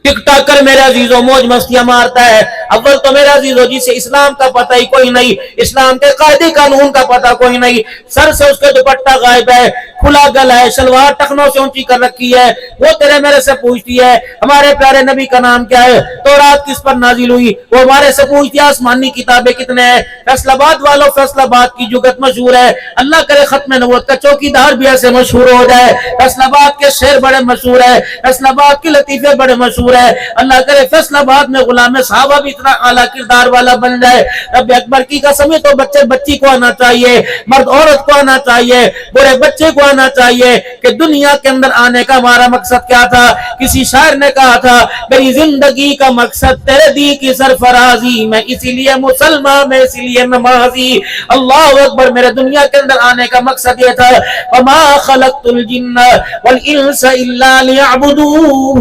टिक टाक कर मेरे अजीजों मौज मस्तियां मारता है। अव्वल तो मेरे अजीजों जिसे इस्लाम का पता ही कोई नहीं, इस्लाम के कायदे कानून का पता कोई नहीं, सर से उसके दुपट्टा गायब है, खुला गला है, सलवार टखनों से ऊंची कर रखी है, वो तेरे मेरे से पूछती है हमारे प्यारे नबी का नाम क्या है, तो रात किस पर नाजिल हुई, वो हमारे से पूछती है आसमानी किताबें कितने हैं। फैसलाबाद वालों, फैसलाबाद की जुगत मशहूर है, अल्लाह करे खत्म नबूवत का चौकीदार भी ऐसे मशहूर हो जाए। फैसलाबाद के शेर बड़े मशहूर है, फैसलाबाद के लतीफे बड़े मशहूर है, अल्लाह करे फैसलाबाद में गुलाम साहबा भी इतना आला किरदार वाला बन जाए। रब अकबर की कसम है, तो बच्चे बच्ची को आना चाहिए, मर्द औरत को आना चाहिए, बूढ़े बच्चे को आना चाहिए कि दुनिया के अंदर आने का हमारा मकसद क्या था। किसी शायर ने कहा था मेरी जिंदगी का मकसद तेरे दी की सरफराजी, मैं इसीलिए मुसलमान, मैं इसीलिए नमाजी। अल्लाह अकबर, मेरे दुनिया के अंदर आने का मकसद ये था वमा खलक़तुल जिन्ना वल इंसा इल्ला लियअबुदून।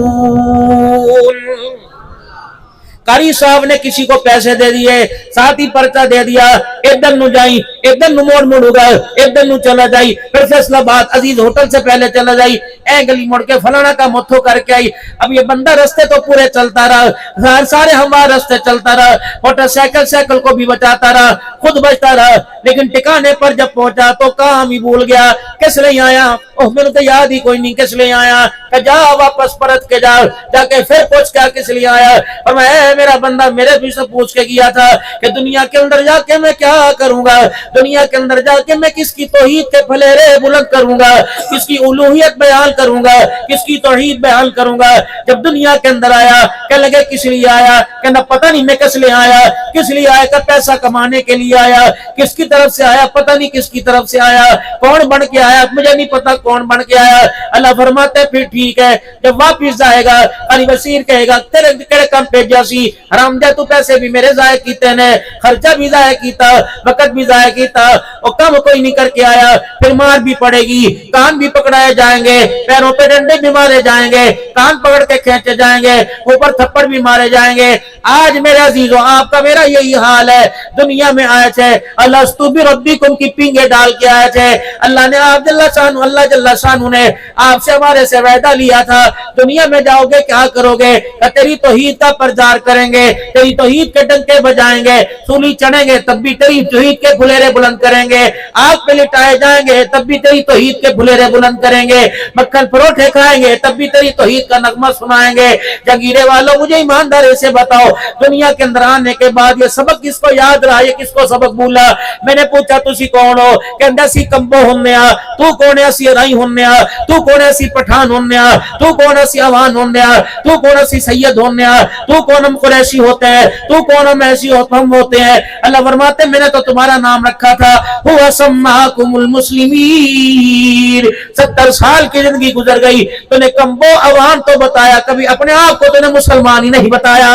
कारी साहब ने किसी को पैसे दे दिए, साथ ही पर्चा दे दिया, इधर नु जाई, इधर नु मोड़ मुड़ूगा, इधर नु चला जाई, फिर फैसलाबाद अजीज होटल से पहले चला जाई, ए गली मुड़ के फलाना का मुथो करके आई। अब ये बंदा रास्ते तो पूरे चलता रहा, सारे हमारे रास्ते चलता रहा, मोटरसाइकिल साइकिल को भी बचाता रहा, खुद बचता रहा, लेकिन ठिकाने पर जब पहुंचा तो काम ही भूल गया। किस लिए आया? ओह मेरे तो याद ही कोई नहीं किस लिए आया। जा वापस परत के जाके फिर पूछ क्या किस लिए आया। और मैं मेरा बंदा मेरे भी से पूछ के गया था कि दुनिया के अंदर जाके मैं क्या करूंगा, दुनिया के अंदर जाके मैं किसकी तौहीद के फलेरे बुलंद करूंगा, किसकी उलूहियत बयान करूंगा, किसकी तौहीद बयान करूंगा। जब दुनिया के अंदर आया कह लगे किस लिए आया, कहना पता नहीं मैं किस लिए आया। किस लिए आया? का पैसा कमाने के लिए आया। किसकी तरफ से आया? पता नहीं किसकी तरफ से आया। कौन बन के आया? मुझे नहीं पता कौन बन के आया। अल्लाह फरमाते फिर ठीक है, जब वापिस जाएगा अली वसीर कहेगा तेरे केड़े काम भेजा सी हरामदे, तू पैसे भी मेरे जाया कीते ने, खर्चा भी जाया कीता, वक्त भी जाया कीता, और काम कोई नहीं करके आया। फिर मार भी पड़ेगी, कान भी पकड़ाए जाएंगे, पैरों पे डंडे भी मारे जाएंगे, कान पकड़ के खींचे जाएंगे, ऊपर थप्पड़ भी मारे जाएंगे। आज मेरे अजीजों आपका मेरा यही हाल है। दुनिया में आए थे अल्लाह स्तुबी रब्बिकुम की पींगे डाल के आए थे। अल्लाह ने आप अल्लाह जल्ला शानू ने आपसे हमारे से वादा लिया था दुनिया में जाओगे क्या करोगे, तेरी तौहीद का प्रचार करेंगे, तेरी तौहीद के डंके बजाएंगे, सूली चढ़ेंगे तब भी तेरी तौहीद के फुलेरे बुलंद करेंगे, आग पे लिटाए जाएंगे तब भी तेरी तौहीद के फुलेरे बुलंद करेंगे, मक्खन परोठे खाएंगे तब भी तेरी तौहीद का नगमा सुनाएंगे। जगीरे वालों मुझे ईमानदारी से बताओ दुनिया के अंदर आने के बाद ये सबक किसको याद रहा, ये किसको सबक भूला? मैंने पूछा तुसी कौन हो? कहंदा सी कंबो हुन्ने आ। तू कौन है? सी राई हुन्ने आ। तू कौन है? सी पठान हुन्ने आ। तू कौन है? सी अवान हुन्ने आ। तू कौन है? सी सैयद हुन्ने आ। तू कौन? हम कुरैशी होते हैं। तू कौन? हम ऐसी हम होते हैं। अल्लाह फरमाते मैंने तो तुम्हारा नाम रखा था हुवा सम्माकुमुल मुस्लिमीन। 70 साल की जिंदगी गुजर गई, तूने कंबो अवान तो बताया, कभी अपने आप को तूने मुसलमान ही नहीं बताया।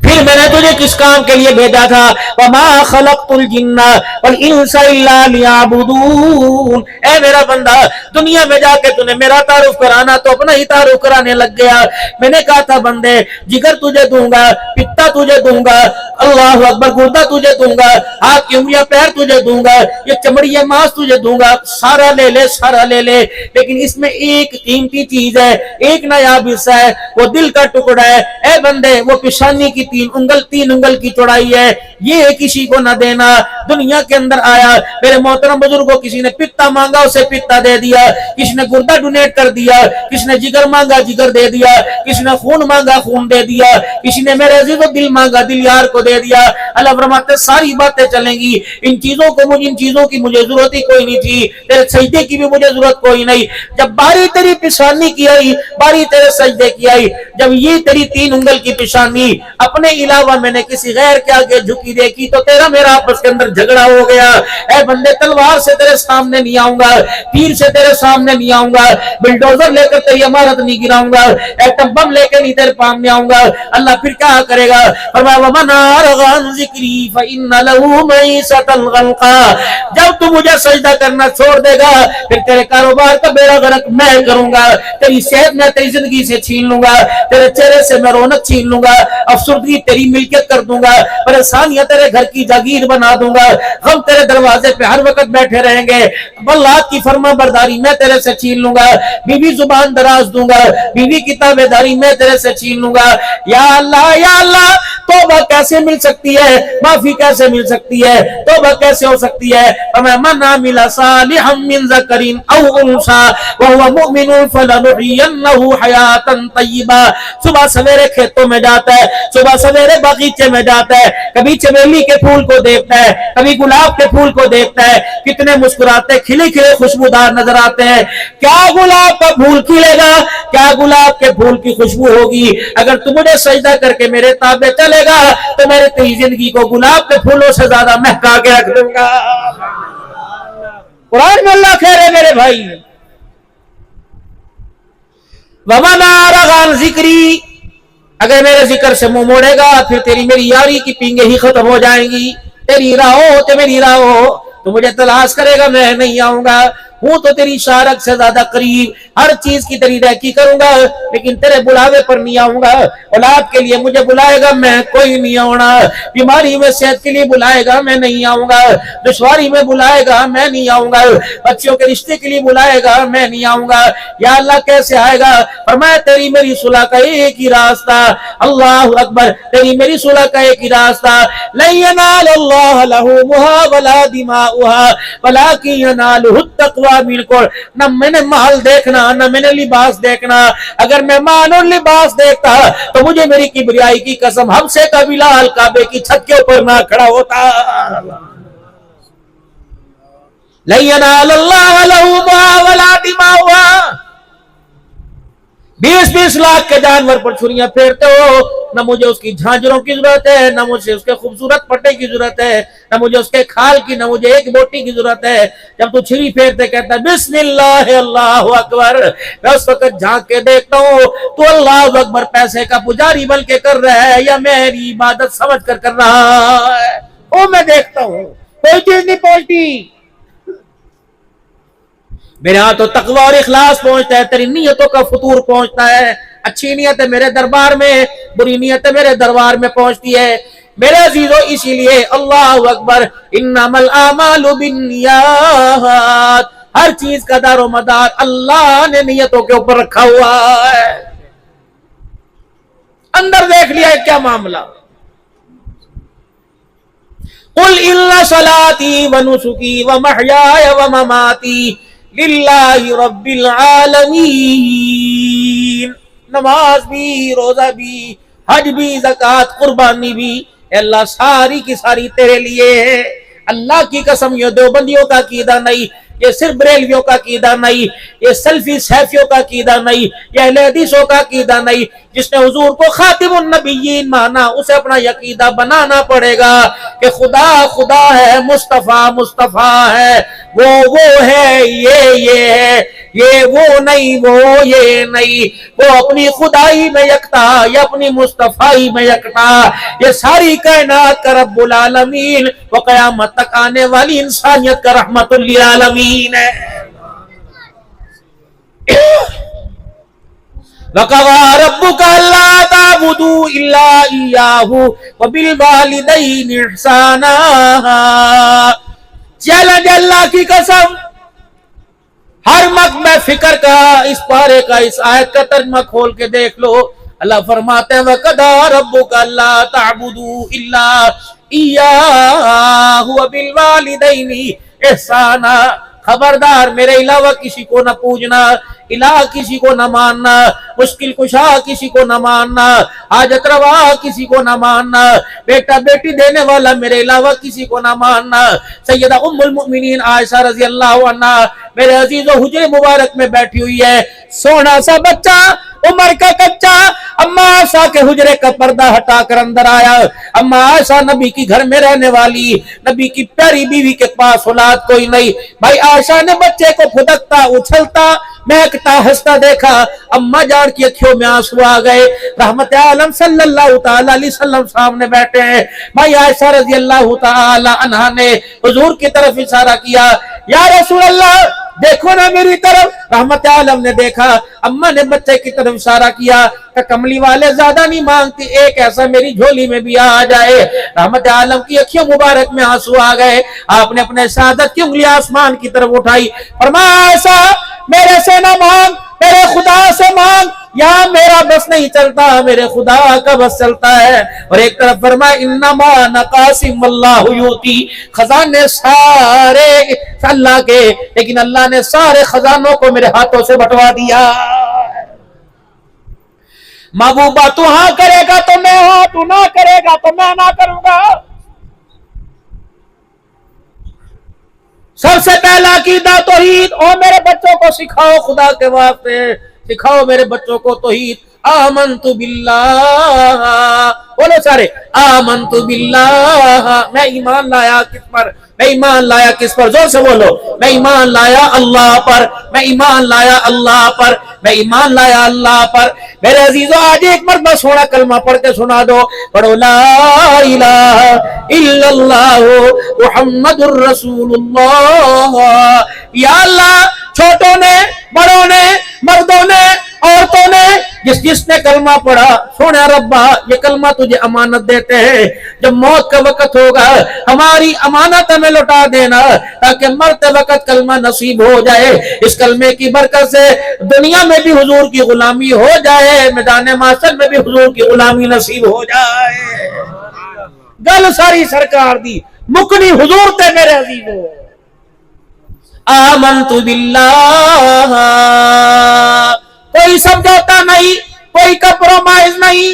फिर मैंने तुझे किस काम के लिए भेजा था? वमा खलक़तुल जिन्ना वल इंसा इल्ला लियअबुदून। ए मेरा बंदा दुनिया में जाके तूने मेरा तारुफ कराना तो अपना ही तारुफ कराने लग गया। मैंने कहा था बंदे जिगर तुझे दूंगा, पित्ता तुझे दूंगा, अल्लाह अकबर, गुर्दा तुझे दूंगा, हाथ की उंगलियां पैर तुझे दूंगा, ये चमड़ी ये मांस तुझे दूंगा, सारा ले ले, सारा ले ले, लेकिन इसमें एक कीमती चीज है, एक नायाब हिस्सा है, वो दिल का टुकड़ा है। ए बंदे वो पेशानी की 3 उंगल की चौड़ाई है, ये किसी को न देना। दुनिया के अंदर आया मेरे मोहतरम बुजुर्गों, किसी ने पित्ता मांगा उसे पित्ता दे दिया, किसी ने गुर्दा डोनेट कर दिया, किसी ने जिगर मांगा जिगर दे दिया, किसी ने खून मांगा खून दे दिया, किसी ने मेरे अजीजों दिल मांगा दिल यार को दे दिया। अल्लाह फरमाते सारी बातें चलेंगी, इन चीजों की मुझे जरूरत ही कोई नहीं थी, तेरे सजदे की भी मुझे जरूरत कोई नहीं। जब बारी तेरी पेशानी की आई, बारी तेरे सजदे की आई, जब ये तेरी 3 उंगल की पेशानी अपने अलावा मैंने किसी गैर के आगे झुकी देखी तो तेरा मेरा आपस के अंदर झगड़ा हो गया। ऐ बंदे तलवार से तेरे सामने नहीं आऊंगा, तीर से तेरे सामने नहीं आऊंगा, बुलडोजर लेकर तेरी इमारत नहीं गिराऊंगा, एटम बम लेकर नहीं तेरे सामने आऊंगा। अल्लाह फिर क्या करेगा? फरमाया वमन अरग़ा अन ज़िक्री फ़इन्न लहू मईशतन ग़ल्क़ा। जब तू मुझे सजदा करना छोड़ देगा फिर तेरे कारोबार का बेड़ा गर्क मैं करूंगा, तेरी सेहत मैं तेरी जिंदगी से छीन लूंगा, तेरे चेहरे से मैं रौनक छीन लूंगा, अफसुर्दगी तेरी मिल्कियत कर दूंगा, परेशानियां दुनिया तेरे घर की जागीर बना दूंगा, हम तेरे दरवाजे पे हर वक्त बैठे रहेंगे, अल्लाह की फर्मा बरदारी मैं तेरे से छीन लूंगा, बीवी जुबान दराज दूंगा, बीवी की ताबेदारी मैं तेरे से छीन लूंगा। या अल्लाह तौबा कैसे मिल सकती है, माफी कैसे मिल सकती है, तौबा कैसे हो सकती है? मन अमिला सालिहम मिन ज़करिन औ उन्सा व हुवा मुमिनुन फलनुहयिन्नहु हयातन तय्यिबा। सुबह सवेरे खेतों में जाता है, सुबह सवेरे बगीचे में जाता है, कभी चमेली के फूल को देखता है, कभी गुलाब के फूल को देखता है, कितने मुस्कुराते खिले खिले खुशबूदार नजर आते हैं। क्या गुलाब का फूल खिलेगा, क्या गुलाब के फूल की खुशबू होगी? अगर तू मुझे सजदा करके मेरे ताबे चलेगा तो मेरे तेरी जिंदगी को गुलाब के फूलों से ज्यादा महका के रख दूंगा। कुरान में अल्लाह कह रहे मेरे भाई, वमना रगान जिक्री, अगर मेरे जिक्र से मुंह मोड़ेगा फिर तेरी मेरी यारी की पींगे ही खत्म हो जाएंगी। तेरी राह हो तो मेरी राह हो, तो मुझे तलाश करेगा मैं नहीं आऊंगा, हूं तो तेरी शारक से ज्यादा करीब, हर चीज की तेरी रैकी करूंगा, लेकिन तेरे बुलावे पर नहीं आऊंगा। औलाद के लिए मुझे बुलाएगा मैं कोई नहीं आऊंगा, बीमारी में सेहत के लिए बुलाएगा मैं नहीं आऊंगा, दुश्वारी में बुलाएगा मैं नहीं आऊंगा, बच्चों के रिश्ते के लिए बुलाएगा मैं नहीं आऊंगा। या अल्लाह कैसे आएगा? फरमाया तेरी मेरी सुलह का एक ही रास्ता, अल्लाह अकबर, तेरी मेरी सुलह का एक ही रास्ता, लन यनालल्लाह लहुमुहा वला दिमाउहा वलाकिन यनालुहु तक़वा मिनकुम। न मैंने माल देखना न मैंने लिबास देखना, अगर मैं माल और लिबास देखता तो मुझे मेरी किबरियाई की कसम हमसे का बिलाल काबे की छत के ऊपर ना खड़ा होता। लन यनालल्लाह लहुमुहा वला दिमाउहा। 20-20 लाख के जानवर पर छुरियां फेरते हो, न मुझे उसकी झांझरों की जरूरत है, न मुझे उसके खूबसूरत पट्टे की जरूरत है, न मुझे उसके खाल की, न मुझे एक बोटी की जरूरत है। जब तू छुरी फेरते कहता है बिस्मिल्लाह अल्लाहु अकबर, मैं उस वक्त झांक के देखता हूँ तो अल्लाह अकबर पैसे का पुजारी बन के कर रहा है या मेरी इबादत समझ कर रहा है, वो मैं देखता हूँ, कोई चीज नहीं पहुंचती। मेरे यहाँ तो तकवा और इखलास पहुंचता है, तेरी नियतों का फतूर पहुंचता है। अच्छी नियत है मेरे दरबार में, बुरी नियत है मेरे दरबार में पहुंचती है। मेरे अजीजों इसीलिए अल्लाह अकबर, इन्नमल आमालु बिन्नियात, हर चीज का दारो मदार अल्लाह ने नियतों के ऊपर रखा हुआ है। अंदर देख लिया है क्या मामला। कुल इन्ना सलाती व नुसुकी व महयाय व ममाती लिल्लाहि रब्बिल आलमीन। नमाज भी, रोजा भी, हज भी, ज़कात, कुर्बानी भी, अल्लाह सारी की सारी तेरे लिए है। अल्लाह की कसम, ये देवबंदियों का कीदा नहीं, ये सिर्फ बरेलवियों का कीदा नहीं, ये सल्फी सैफियों का कीदा नहीं, ये अहले हदीसों का कीदा नहीं। जिसने हुजूर को खातिमुन नबिय्यीन माना उसे अपना यकीदा बनाना पड़ेगा कि खुदा खुदा है, मुस्तफा मुस्तफा है, वो है, ये है, ये वो नहीं, वो ये नहीं, वो अपनी खुदाई में यकता, ये अपनी मुस्तफाई में यकता, ये सारी कायनात का रब्बुल आलमीन, वो क़यामत तक आने वाली इंसानियत का रहमतुल लिल आलमीन है। वक़ज़ा रब्बुका अल्ला ताबुदू इल्ला इय्याहु व बिल वालिदैनि इहसाना। चैलेंज अल्लाह की कसम, हर मकम फिक्र का इस पारे का, इस आयत का तर्जुमा खोल के देख लो। अल्लाह फरमाते हैं वक़ज़ा रब्बुका अल्ला ताबुदू इल्ला इय्याहु व बिल वालिदैनि इहसाना। खबरदार मेरे अलावा किसी को न पूजना, इलाह किसी को न मानना, मुश्किल कुशा किसी को न मानना, हाजत रवा किसी को न मानना, बेटा बेटी देने वाला मेरे अलावा किसी को न मानना। सैयदा उम्मुल मुमिनीन आयशा रजी अल्लाह अन्हा मेरे अजीजों हुजरे मुबारक में बैठी हुई है, सोना सा बच्चा, उम्र का कच्चा, अम्मा आयशा के हुजरे का पर्दा हटाकर अंदर आया। अम्मा आयशा नबी की घर में रहने वाली, नबी की प्यारी बीवी के पास औलाद कोई नहीं। भाई आयशा ने बच्चे को फुदकता, उछलता, महकता, हंसता देखा। अम्मा जान की अखियों में आंसू आ गए। रहमत आलम सल्लल्लाहु तआला अलैहि वसल्लम सामने बैठे हैं। भाई आयशा रज़ी अल्लाह तआला अन्हा ने हुजूर की तरफ इशारा किया, या रसूल अल्लाह देखो ना मेरी तरफ। रहमत आलम ने देखा, अम्मा ने बच्चे की तरफ इशारा किया कि कमली वाले ज्यादा नहीं मांगती, एक ऐसा मेरी झोली में भी आ जाए। रहमत आलम की अखियों मुबारक में आंसू आ गए। आपने अपने शहादत की उंगली आसमान की तरफ उठाई, फरमाया ऐसा मेरे से ना मांग, मेरे खुदा से मांग, यहाँ मेरा बस नहीं चलता, मेरे खुदा का बस चलता है। और एक तरफ फरमाया इन्नमा नकासिम अल्लाहु यूती, खजाने सारे अल्लाह के, लेकिन अल्लाह ने सारे खजानों को मेरे हाथों से बंटवा दिया। महबूबा तू हाँ करेगा तो मैं हाँ, तू ना करेगा तो मैं ना करूंगा। सबसे पहला कीदा तौहीद। ओ मेरे बच्चों को सिखाओ, खुदा के वास्ते सिखाओ मेरे बच्चों को तौहीद। आमन्तु बिल्लाह, बोलो सारे, आमन्तु बिल्लाह, मैं ईमान लाया किस पर? मैं ईमान लाया किस पर? जोर से बोलो, मैं ईमान लाया अल्लाह पर, मैं ईमान लाया अल्लाह पर, मैं ईमान लाया अल्लाह पर। मेरे अजीजों आज एक मरतबा सोना कलमा पढ़ के सुना दो, पढ़ो ला इलाहा इल्लल्लाह मुहम्मदुर रसूलुल्लाह। या अल्लाह, छोटों ने, बड़ों ने, मर्दों ने, औरतों ने, जिसने कलमा पढ़ा, सोना रब्बा ये कलमा तुझे अमानत देते हैं, जब मौत का वक्त होगा हमारी अमानत हमें लौटा देना, ताकि मरते वक्त कलमा नसीब हो जाए। इस कलमे की बरकत से दुनिया में भी हुजूर की गुलामी हो जाए, मैदान माशर में भी हुजूर की गुलामी नसीब हो जाए। गल सारी सरकार दी, मुकनी हुजूर ते मेरे अजीजों। आमन्तु बिल्लाह, कोई समझौता नहीं, कोई कंप्रोमाइज नहीं।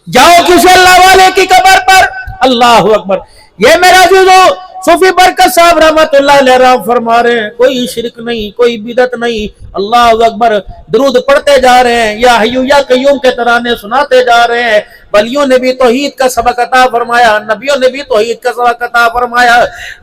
जाओ किसी अल्लाह वाले की कब्र पर, अल्लाह अकबर। ये मेरा अजीजों सूफी बरकत साहब रहमतुल्लाह अलैह फरमा रहे हैं, कोई शिरक नहीं, कोई बिदत नहीं, अल्लाह अकबर। दुरूद पढ़ते जा रहे हैं, या हय्यू या कय्यूम के तराने सुनाते जा रहे हैं। वलियों ने भी तौहीद का सबक अता फरमाया, नबियों ने भी तौहीद का सबक अता फरमाया।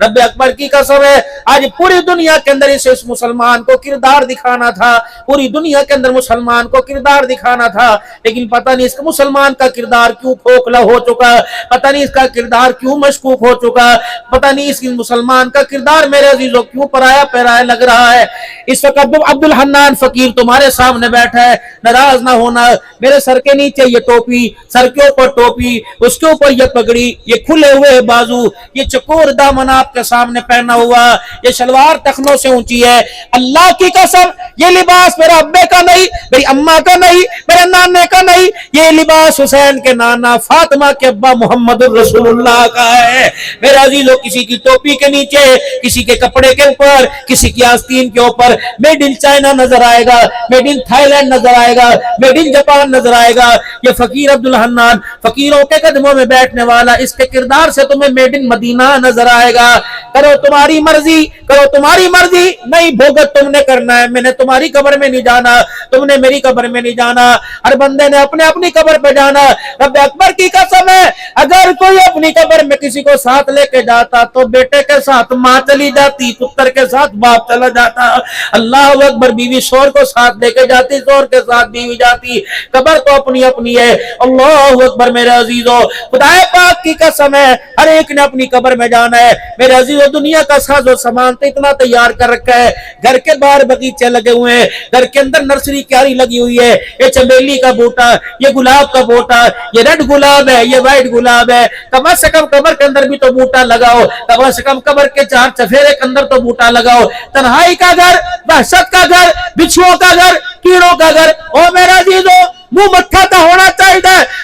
रब अकबर की कसम है, आज पूरी दुनिया के अंदर इस मुसलमान को किरदार दिखाना था, पूरी दुनिया के अंदर मुसलमान को किरदार दिखाना था, लेकिन पता नहीं इसका मुसलमान का किरदार क्यों खोखला हो चुका, पता नहीं इसका किरदार क्यों मशकूक हो चुका, पता नहीं इस मुसलमान का किरदार मेरे अजीजों क्यों पराया पैराया लग रहा है। इस वक्त अब्दुल हन्नान फकीर तुम्हारे सामने बैठा है, नाराज ना होना। मेरे सर के नीचे ये टोपी, सर के ऊपर टोपी, उसके ऊपर ये पगड़ी, ये खुले हुए बाजू, ये चकोर दामन आपके सामने पहना हुआ, ये शलवार टखनों से ऊंची है। अल्लाह की कसम ये लिबास मेरे अब्बे का नहीं, मेरी अम्मा का नहीं, मेरे नाने का नहीं, ये लिबास हुसैन के नाना फातिमा के अब्बा मोहम्मदुर रसूलुल्लाह का है। मेरे अजीजों किसी की टोपी के नीचे, किसी के कपड़े के ऊपर, किसी की आस्तीन के ऊपर मेड इन चाइना नजर आएगा, मेड इन थाईलैंड नजर आएगा, मेड इन जापान नजर आएगा। ये फकीर अब्दुल हन्नान फकीरों के कदमों में बैठने वाला, इसके किरदार से तुम्हें मेड इन मदीना नजर आएगा। करो तुम्हारी मर्जी, करो तुम्हारी मर्जी, नहीं भोगत तुमने करना है। मैंने तुम्हारी कब्र में नहीं जाना, तुमने मेरी कब्र में नहीं जाना, हर बंदे ने अपने अपनी कब्र पे जाना। रब अकबर की कसम है, अगर कोई अपनी कब्र में किसी को साथ लेके जाता तो बेटे के साथ माँ चली जाती, पुत्र के साथ बाप चला जाता। अल्लाह अकबर, बीवी शोर को साथ लेके जाती, शोर के साथ बीवी जाती। कब्र तो अपनी अपनी है। अल्लाह अकबर मेरे अजीजों, खुदाए पाक की कसम है, हर एक ने अपनी कब्र में जाना है। मेरे अजीजों, दुनिया का साजो सामान तो इतना तैयार कर रखा है, घर के बाहर बगीचे लगे हुए हैं, घर के अंदर नर्सरी क्यारी लगी हुई है, ये चमेली का बूटा, ये गुलाब का बूटा, ये रेड गुलाब है, ये व्हाइट गुलाब है। कम से कम कब्र के अंदर भी तो बूटा लगाओ, कम से कम कब्र के चार चफेरे के अंदर तो बूटा लगाओ। तन्हाई का घर, दहशत का घर, बिच्छुओं का घर, कीड़ों का घर। ओ मेरा अजीजों, मुंह मत्था तो होना चाहिए।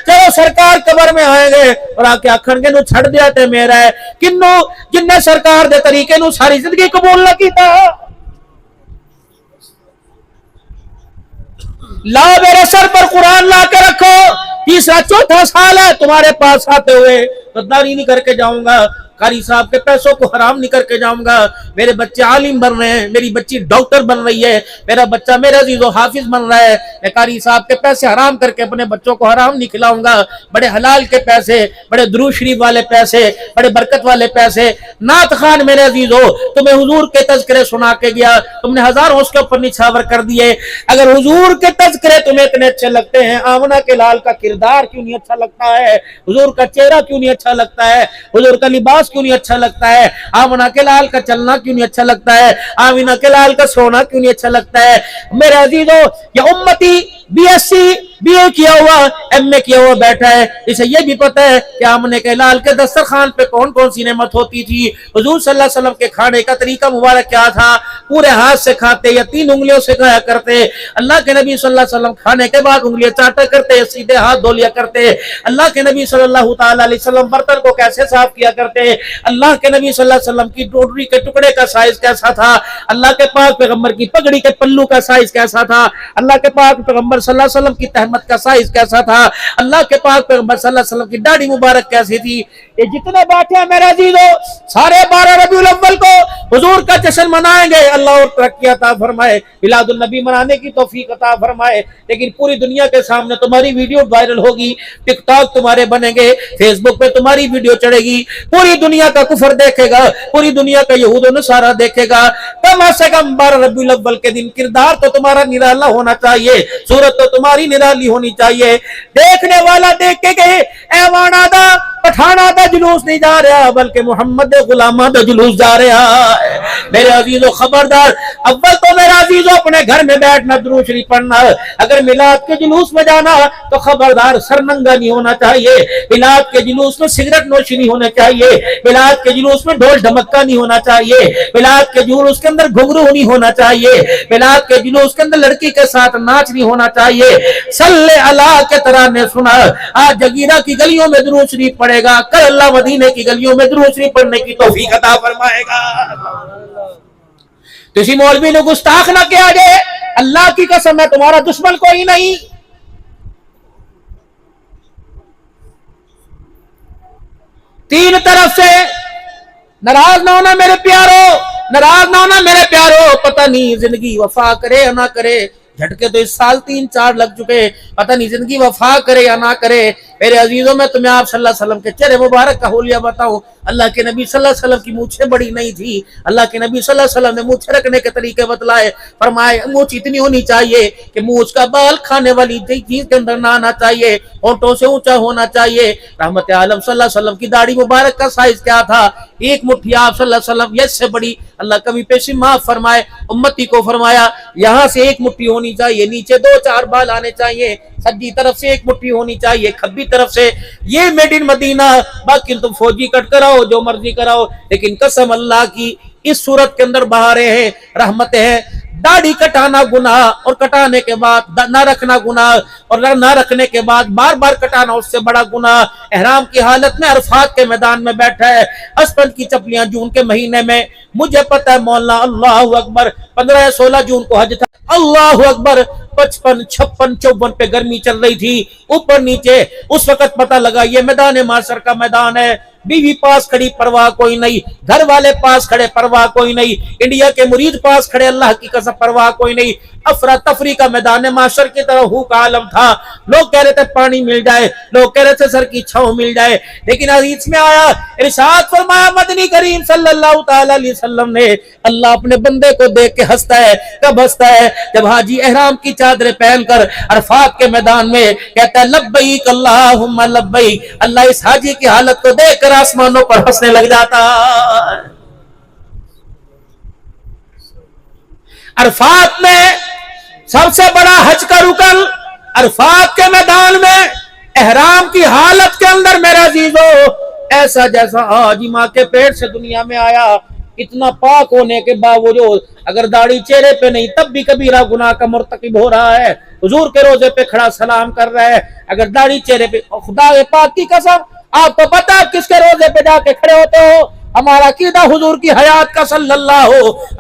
चलो सरकार कब्र में आएंगे और आके आखणगे नु छड़ दिया ते मेरा है, किन्नू जिन्ने सरकार दे तरीके नु सारी जिंदगी कबूल न कीता। ला मेरे सर पर कुरान ला के रखो, तीसरा चौथा साल है तुम्हारे पास आते हुए, गद्दारी नहीं करके जाऊंगा, कारी साहब के पैसों को हराम नहीं करके जाऊंगा, میرے بچے عالم بن رہے ہیں, میری بچی ڈاکٹر بن رہی ہے, میرا بچہ میرا عزیز و حافظ بن رہا ہے, میں قاری صاحب کے پیسے حرام کر کے اپنے بچوں کو حرام نہیں کھلاؤں گا, بڑے حلال کے پیسے, بڑے درود شریف والے پیسے, بڑے برکت والے پیسے. نعت خوان میرے عزیز ہو, تمہیں حضور کے تذکرے سنا کے گیا, تم نے ہزاروں اس کے اوپر نچھاور کر دیے. اگر حضور کے تذکرے تمہیں اتنے اچھے لگتے ہیں, آمنہ کے لال کا کردار کیوں نہیں اچھا لگتا ہے, حضور کا چہرہ کیوں نہیں اچھا لگتا ہے, حضور کا لباس کیوں نہیں اچھا لگتا ہے, آمنہ کے لال کا چلنا کیوں نہیں اچھا لگتا ہے, آمنہ کے لال کا سونا کیوں نہیں اچھا لگتا ہے. میرے عزیزو, یہ امتی بی ایس سی بی اے کیا ہوا, ایم اے کیا ہوا بیٹھا ہے, اسے یہ بھی پتا ہے کہ آمنے کے لال کے دسترخوان پہ کون کون سی نعمت ہوتی تھی, حضور صلی اللہ علیہ وسلم کے کھانے کا طریقہ مبارک کیا تھا, پورے ہاتھ سے کھاتے یا 3 انگلیوں سے کھایا کرتے, اللہ کے نبی صلی اللہ علیہ وسلم کھانے کے بعد انگلیاں چاٹا کرتے, سیدھے ہاتھ دھو لیا کرتے, اللہ کے نبی صلی اللہ تعالی علیہ وسلم برتن کو کیسے صاف کیا کرتے, اللہ کے نبی صلی اللہ علیہ وسلم کی ڈوڈری کے ٹکڑے کا سائز کیسا تھا, اللہ کے پاک پیغمبر کی پگڑی کے پلو کا سائز کیسا تھا, اللہ کے پاک پیغمبر صلی اللہ علیہ وسلم کی تہمت کا سائز کیسا تھا, اللہ کے پاک پیغمبر صلی اللہ علیہ وسلم کی داڑھی مبارک کیسی تھی. یہ جتنے بیٹھے ہیں میرے عزیزو, سارے 12 ربیع الاول کو حضور کا جشن منائیں گے. اللہ اور ترقی عطا فرمائے, میلاد النبی منانے کی توفیق عطا فرمائے. لیکن پوری دنیا کے سامنے تمہاری ویڈیو وائرل ہوگی, ٹک ٹاک تمہارے بنیں گے, فیس بک پہ تمہاری ویڈیو چڑھے گی, پوری دنیا کا کفر دیکھے گا, پوری دنیا کا یہود و نصارہ دیکھے گا. کم سے کم 12 ربیع الاول کے دن کردار تو تمہارا نرالا ہونا چاہیے, صورت تو تمہاری نرالی ہونی چاہیے. دیکھنے والا دیکھ کے کہے, ایوان آدھا پٹھانا دا جلوس نہیں جا رہا, بلکہ محمد غلامہ دا جلوس جا رہا ہے. میرے عزیزو خبردار, اول تو میرے عزیزو اپنے گھر میں بیٹھنا, درود شریف پڑھنا. اگر میلاد کے جلوس میں جانا تو خبردار سرننگا نہیں ہونا چاہیے, میلاد کے جلوس میں سگریٹ نوشی نہیں ہونا چاہیے, میلاد کے جلوس میں ڈھول ڈھمکا نہیں ہونا چاہیے, میلاد کے جلوس کے اندر گھنگرو نہیں ہونا چاہیے, میلاد کے جلوس کے اندر لڑکی کے ساتھ ناچ نہیں ہونا چاہیے. صلی اللہ کے طرح نے سنا, آج جگیرہ کی گلیوں میں درود شریف پڑھے گا, کل اللہ مدینے کی گلیوں میں درود شریف پڑھنے کی توفیق عطا فرمائے گا. کسی مولوی نے گستاخ نہ کیا جائے, اللہ کی قسم ہے تمہارا دشمن کوئی نہیں. تین طرف سے ناراض نہ ہونا میرے پیارو, ناراض نہ ہونا میرے پیارو. پتہ نہیں زندگی وفا کرے یا نہ کرے, جھٹکے تو اس سال 3-4 لگ چکے, پتہ نہیں زندگی وفا کرے یا نہ کرے. میرے عزیزوں, میں تمہیں آپ صلی اللہ علیہ وسلم کے چہرے مبارک کا حلیہ بتاؤں. اللہ کے نبی صلی اللہ علیہ وسلم کی مونچھیں بڑی نہیں تھی, اللہ کے نبی صلی اللہ علیہ وسلم نے مونچھ رکھنے کے طریقے بتلائے. فرمائے مونچھ اتنی ہونی چاہیے کہ مونچھ کا بال کھانے والی چیز کے اندر نہ آنا چاہیے, ہونٹوں سے اونچا ہونا چاہیے. رحمت عالم صلی اللہ علیہ وسلم کی داڑھی مبارک کا سائز کیا تھا, 1 مٹھی آپ صلی اللہ علیہ وسلم, یہ سے بڑی. اللہ کبھی پیشی معاف فرمائے, امتی کو فرمایا یہاں سے 1 مٹھی ہونی چاہیے, نیچے 2-4 بال آنے چاہیے, سجی طرف سے 1 مٹھی ہونی چاہیے, کھبی طرف سے. یہ میڈ ان مدینہ. باقی تم فوجی کٹ کراؤ, جو مرضی کراؤ, لیکن قسم اللہ کی اس صورت کے اندر بہاریں ہیں, رحمتیں ہیں. داڑھی کٹانا گناہ, اور کٹانے کے بعد نہ رکھنا گناہ, اور نہ رکھنے کے بعد بار بار کٹانا اس سے بڑا گناہ. احرام کی حالت میں عرفات کے میدان میں بیٹھا ہے, اسپن کی چپلیاں جون کے مہینے میں, مجھے پتہ ہے مولانا, اللہ اکبر, 15-16 جون کو حج تھا, اللہ اکبر, 55, 56, 54 پہ گرمی چل رہی تھی اوپر نیچے. اس وقت پتہ لگا یہ میدان معاشر کا میدان ہے. بیوی پاس کھڑی, پرواہ کوئی نہیں, گھر والے پاس کھڑے, پرواہ کوئی نہیں, انڈیا کے مرید پاس کھڑے, اللہ کی قسم پرواہ کوئی نہیں. افراتفری کا میدان معاشر کی طرح ہو کا عالم تھا. لوگ کہہ رہے تھے پانی مل جائے, لوگ کہہ رہے تھے سر کی چھاؤں مل جائے, لیکن حدیث میں آیا, ارشاد فرمایا مدنی کریم صلی اللہ تعالی علیہ وسلم نے, اللہ اپنے بندے کو دیکھ کے ہنستا ہے. کب ہنستا ہے؟ جب حاجی احرام کی چادریں پہن کر عرفات کے میدان میں کہتا ہے لبیک اللہم لبیک, اللہ اس حاجی کی حالت کو دیکھ کر آسمانوں پر ہنسنے لگ جاتا. عرفات میں سب سے بڑا حج کا رکن, عرفات کے میدان میں احرام کی حالت کے اندر میرے عزیزو, ایسا جیسا آج ماں کے پیٹ سے دنیا میں آیا, اتنا پاک ہونے کے باوجود اگر داڑھی چہرے پہ نہیں تب بھی کبیرہ گناہ کا مرتکب ہو رہا ہے. حضور کے روزے پہ کھڑا سلام کر رہا ہے, اگر داڑھی چہرے پہ, خدا پاک کی قسم آپ کو پتا آپ کس کے روزے پہ جا کے کھڑے ہوتے ہو. ہمارا عقیدہ حضور کی حیات کا صلی اللہ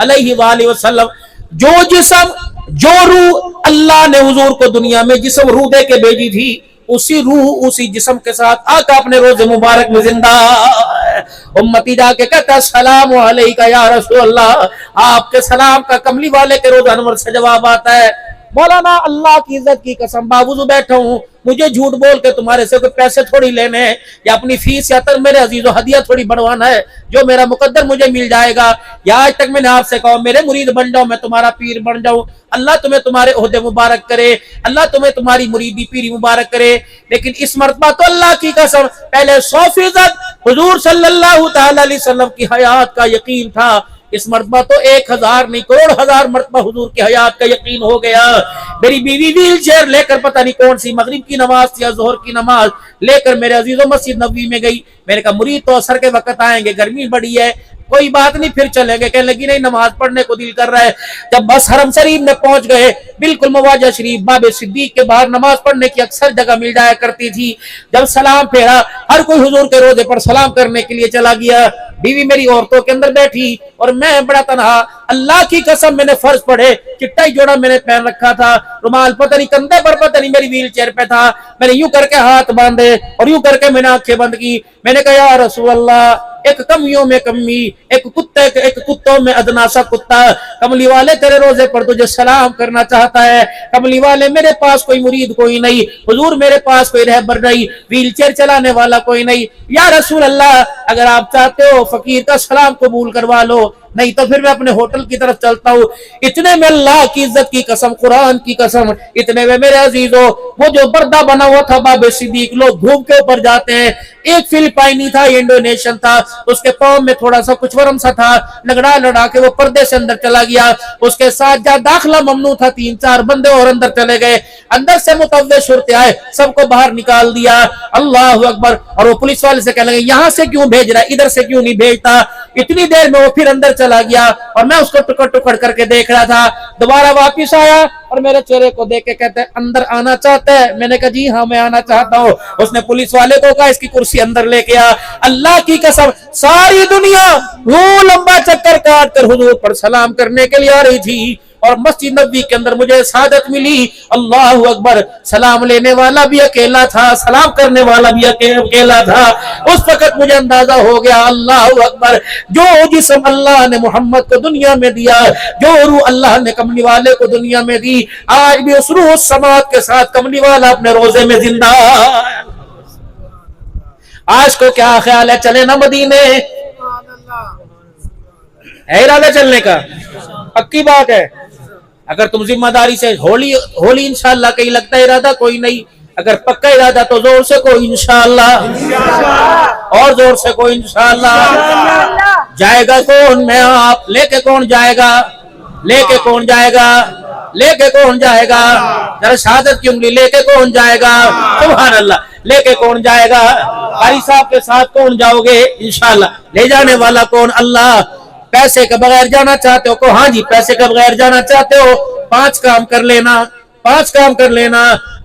علیہ وآلہ وسلم. جو جسم, جو روح اللہ نے حضور کو دنیا میں جسم روح دے کے بھیجی تھی, اسی روح اسی جسم کے ساتھ آقا اپنے روزے مبارک میں زندہ ہے۔ امتی جا کے کہتا السلام علیکہ یا رسول اللہ، آپ کے سلام کا کملی والے کے روزہ انور سے جواب آتا ہے، مولانا اللہ کی عزت کی قسم باوضو بیٹھا ہوں، مجھے جھوٹ بول کے تمہارے سے کوئی پیسے تھوڑی لینے ہیں یا اپنی فیس یا تر میرے عزیز و ہدیہ تھوڑی بڑھوانا ہے، جو میرا مقدر مجھے مل جائے گا، یا آج تک میں نے آپ سے کہا میرے مرید بن جاؤ، میں تمہارا پیر بن جاؤں، اللہ تمہیں تمہارے عہدے مبارک کرے، اللہ تمہیں تمہاری مریدی پیری مبارک کرے، لیکن اس مرتبہ تو اللہ کی قسم پہلے 100% حضور صلی اللہ تعالی علیہ وسلم کی حیات کا یقین تھا، اس مرتبہ تو 1000 نہیں کروڑ ہزار مرتبہ حضور کی حیات کا یقین ہو گیا۔ میری بیوی ویل چیئر لے کر پتہ نہیں کون سی مغرب کی نماز یا ظہر کی نماز لے کر میرے عزیزوں مسجد نبوی میں گئی، میں نے کہا مرید تو عصر کے وقت آئیں گے، گرمی بڑی ہے، کوئی بات نہیں پھر چلیں گے، کہنے لگی نہیں نماز پڑھنے کو دل کر رہا ہے۔ جب بس حرم شریف میں پہنچ گئے، بالکل مواجہ شریف باب صدیق کے باہر نماز پڑھنے کی اکثر جگہ مل جایا کرتی تھی، جب سلام پھیرا ہر کوئی حضور کے روزے پر سلام کرنے کے لیے چلا گیا، بیوی میری عورتوں کے اندر بیٹھی اور میں بڑا تنہا، اللہ کی قسم میں نے فرض پڑھے، چٹا ہی جوڑا میں نے پہن رکھا تھا، رومال پتہ نہیں کندھے پر پتہ نہیں میری ویل چیئر پہ تھا، میں نے یوں کر کے ہاتھ باندھے اور یوں کر کے میں نے آنکھیں بند کی، میں نے کہا یا رسول اللہ، ایک کمیوں میں کمی، ایک کتوں میں ادنا سا کتا، کملی والے تیرے روزے پر تجھے سلام کرنا چاہتا ہے، کملی والے میرے پاس کوئی مرید کوئی نہیں، حضور میرے پاس کوئی رہبر نہیں، ویل چیئر چلانے والا کوئی نہیں، یا رسول اللہ اگر آپ چاہتے ہو فقیر کا سلام قبول کروا لو، نہیں تو پھر میں اپنے ہوٹل کی طرف چلتا ہوں۔ اتنے میں اللہ کی عزت کی قسم، قرآن کی قسم، اتنے میں میرے عزیزو وہ جو پردہ بنا ہوا تھا باب صدیق، لوگ دھوپ کے اوپر جاتے ہیں، ایک فلپائنی تھا، انڈونیشین تھا، اس کے پاؤں میں تھوڑا سا کچھ ورم سا تھا، لگڑا لڑا کے وہ پردے سے اندر چلا گیا، اس کے ساتھ جہاں داخلہ ممنوع تھا 3-4 بندے اور اندر چلے گئے، اندر سے متوجہ صورت آئے، سب کو باہر نکال دیا، اللہ اکبر، اور وہ پولیس والے سے کہنے لگے یہاں سے کیوں بھیج رہا ہے، ادھر سے کیوں نہیں بھیجتا، اتنی دیر میں وہ پھر اندر چلا گیا اور میں اس کو ٹکڑ ٹکڑ کر کے دیکھ رہا تھا، دوبارہ واپس آیا اور میرے چہرے کو دیکھ کے کہتے ہیں اندر آنا چاہتا ہے، میں نے کہا جی ہاں میں آنا چاہتا ہوں، اس نے پولیس والے کو کہا اس کی کرسی اندر لے کے آ، اللہ کی قسم ساری دنیا وہ لمبا چکر کاٹ کر حضور پر سلام کرنے کے لیے آ رہی تھی، اور مسجد نبوی کے اندر مجھے سعادت ملی، اللہ اکبر، سلام لینے والا بھی اکیلا تھا، سلام کرنے والا بھی اکیلا تھا، اس وقت مجھے اندازہ ہو گیا اللہ اکبر، جو جسم اللہ نے محمد کو دنیا میں دیا، جو روح اللہ نے کملی والے کو دنیا میں دی، آج بھی اس روح السماوات کے ساتھ کملی والا اپنے روزے میں زندہ ہے۔ آج کو کیا خیال ہے چلے نا مدینے؟ ہے ارادہ چلنے کا؟ پکی بات ہے، اگر تم ذمہ داری سے ہولی انشاءاللہ کہیں لگتا ہے ارادہ کوئی نہیں، اگر پکا ارادہ تو زور سے کوئی انشاءاللہ، اور زور سے کوئی انشاءاللہ۔ جائے گا کون؟ میں آپ، لے کے کون جائے گا؟ لے کے کون جائے گا؟ لے کے کون جائے گا؟ ذرا شہادت کی انگلی، لے کے کون جائے گا؟ سبحان اللہ، لے کے کون جائے گا؟ قاری صاحب کے ساتھ کون جاؤ گے؟ انشاءاللہ۔ لے جانے والا کون؟ اللہ۔ پیسے کے بغیر جانا چاہتے ہو؟ ہاں جی پیسے کے بغیر جانا چاہتے ہو، 5 کام کر لینا، 5 کام کر لینا،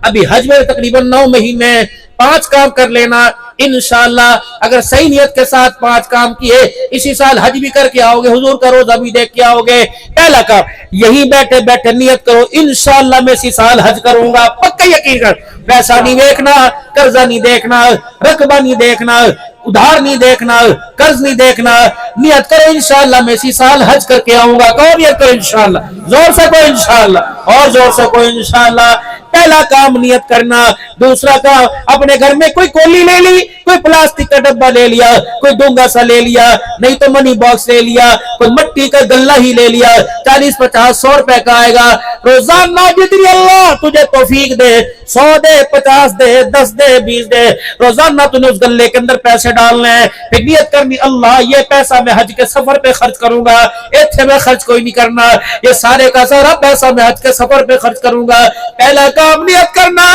ابھی حج میں تقریباً 9 مہینے، 5 کام کر لینا انشاءاللہ، اگر صحیح نیت کے ساتھ 5 کام کیے، اسی سال حج بھی کر کے آؤ گے، حضور کا روزہ بھی دیکھ کے آؤ گے۔ پہلا کام، یہی بیٹھے بیٹھے نیت کرو انشاءاللہ میں اسی سال حج کروں گا، پکا یقین کر، پیسہ نہیں دیکھنا، قرضہ نہیں دیکھنا، رقبہ نہیں دیکھنا، ادھار نہیں دیکھنا، قرض نہیں دیکھنا، نیت کرو انشاءاللہ میں اسی سال حج کر کے آؤں گا، کہو نیت کرو انشاءاللہ، زور سے کوئی انشاءاللہ، اور زور سے کوئی انشاءاللہ۔ پہلا کام نیت کرنا۔ دوسرا کام، اپنے گھر میں کوئی کولی لے لی، کوئی پلاسٹک کا ڈبہ لے لیا، کوئی ڈونگا سا لے لیا، نہیں تو منی باکس لے لیا، کوئی مٹی کا گلہ ہی لے لیا، 40-50-100 روپے کا آئے گا، روزانہ جتنی اللہ تجھے توفیق دے، 100 دے، 50 دے، 10 دے، 20 دے، روزانہ تجھے اس گلے کے اندر پیسے ڈالنے ہیں، پھر نیت کرنی اللہ یہ پیسہ میں حج کے سفر پہ خرچ کروں گا، ایتھے میں خرچ کوئی نہیں کرنا، یہ سارے کا سارا پیسہ میں حج کے سفر پہ خرچ کروں گا۔ پہلا کام نیت کرنا،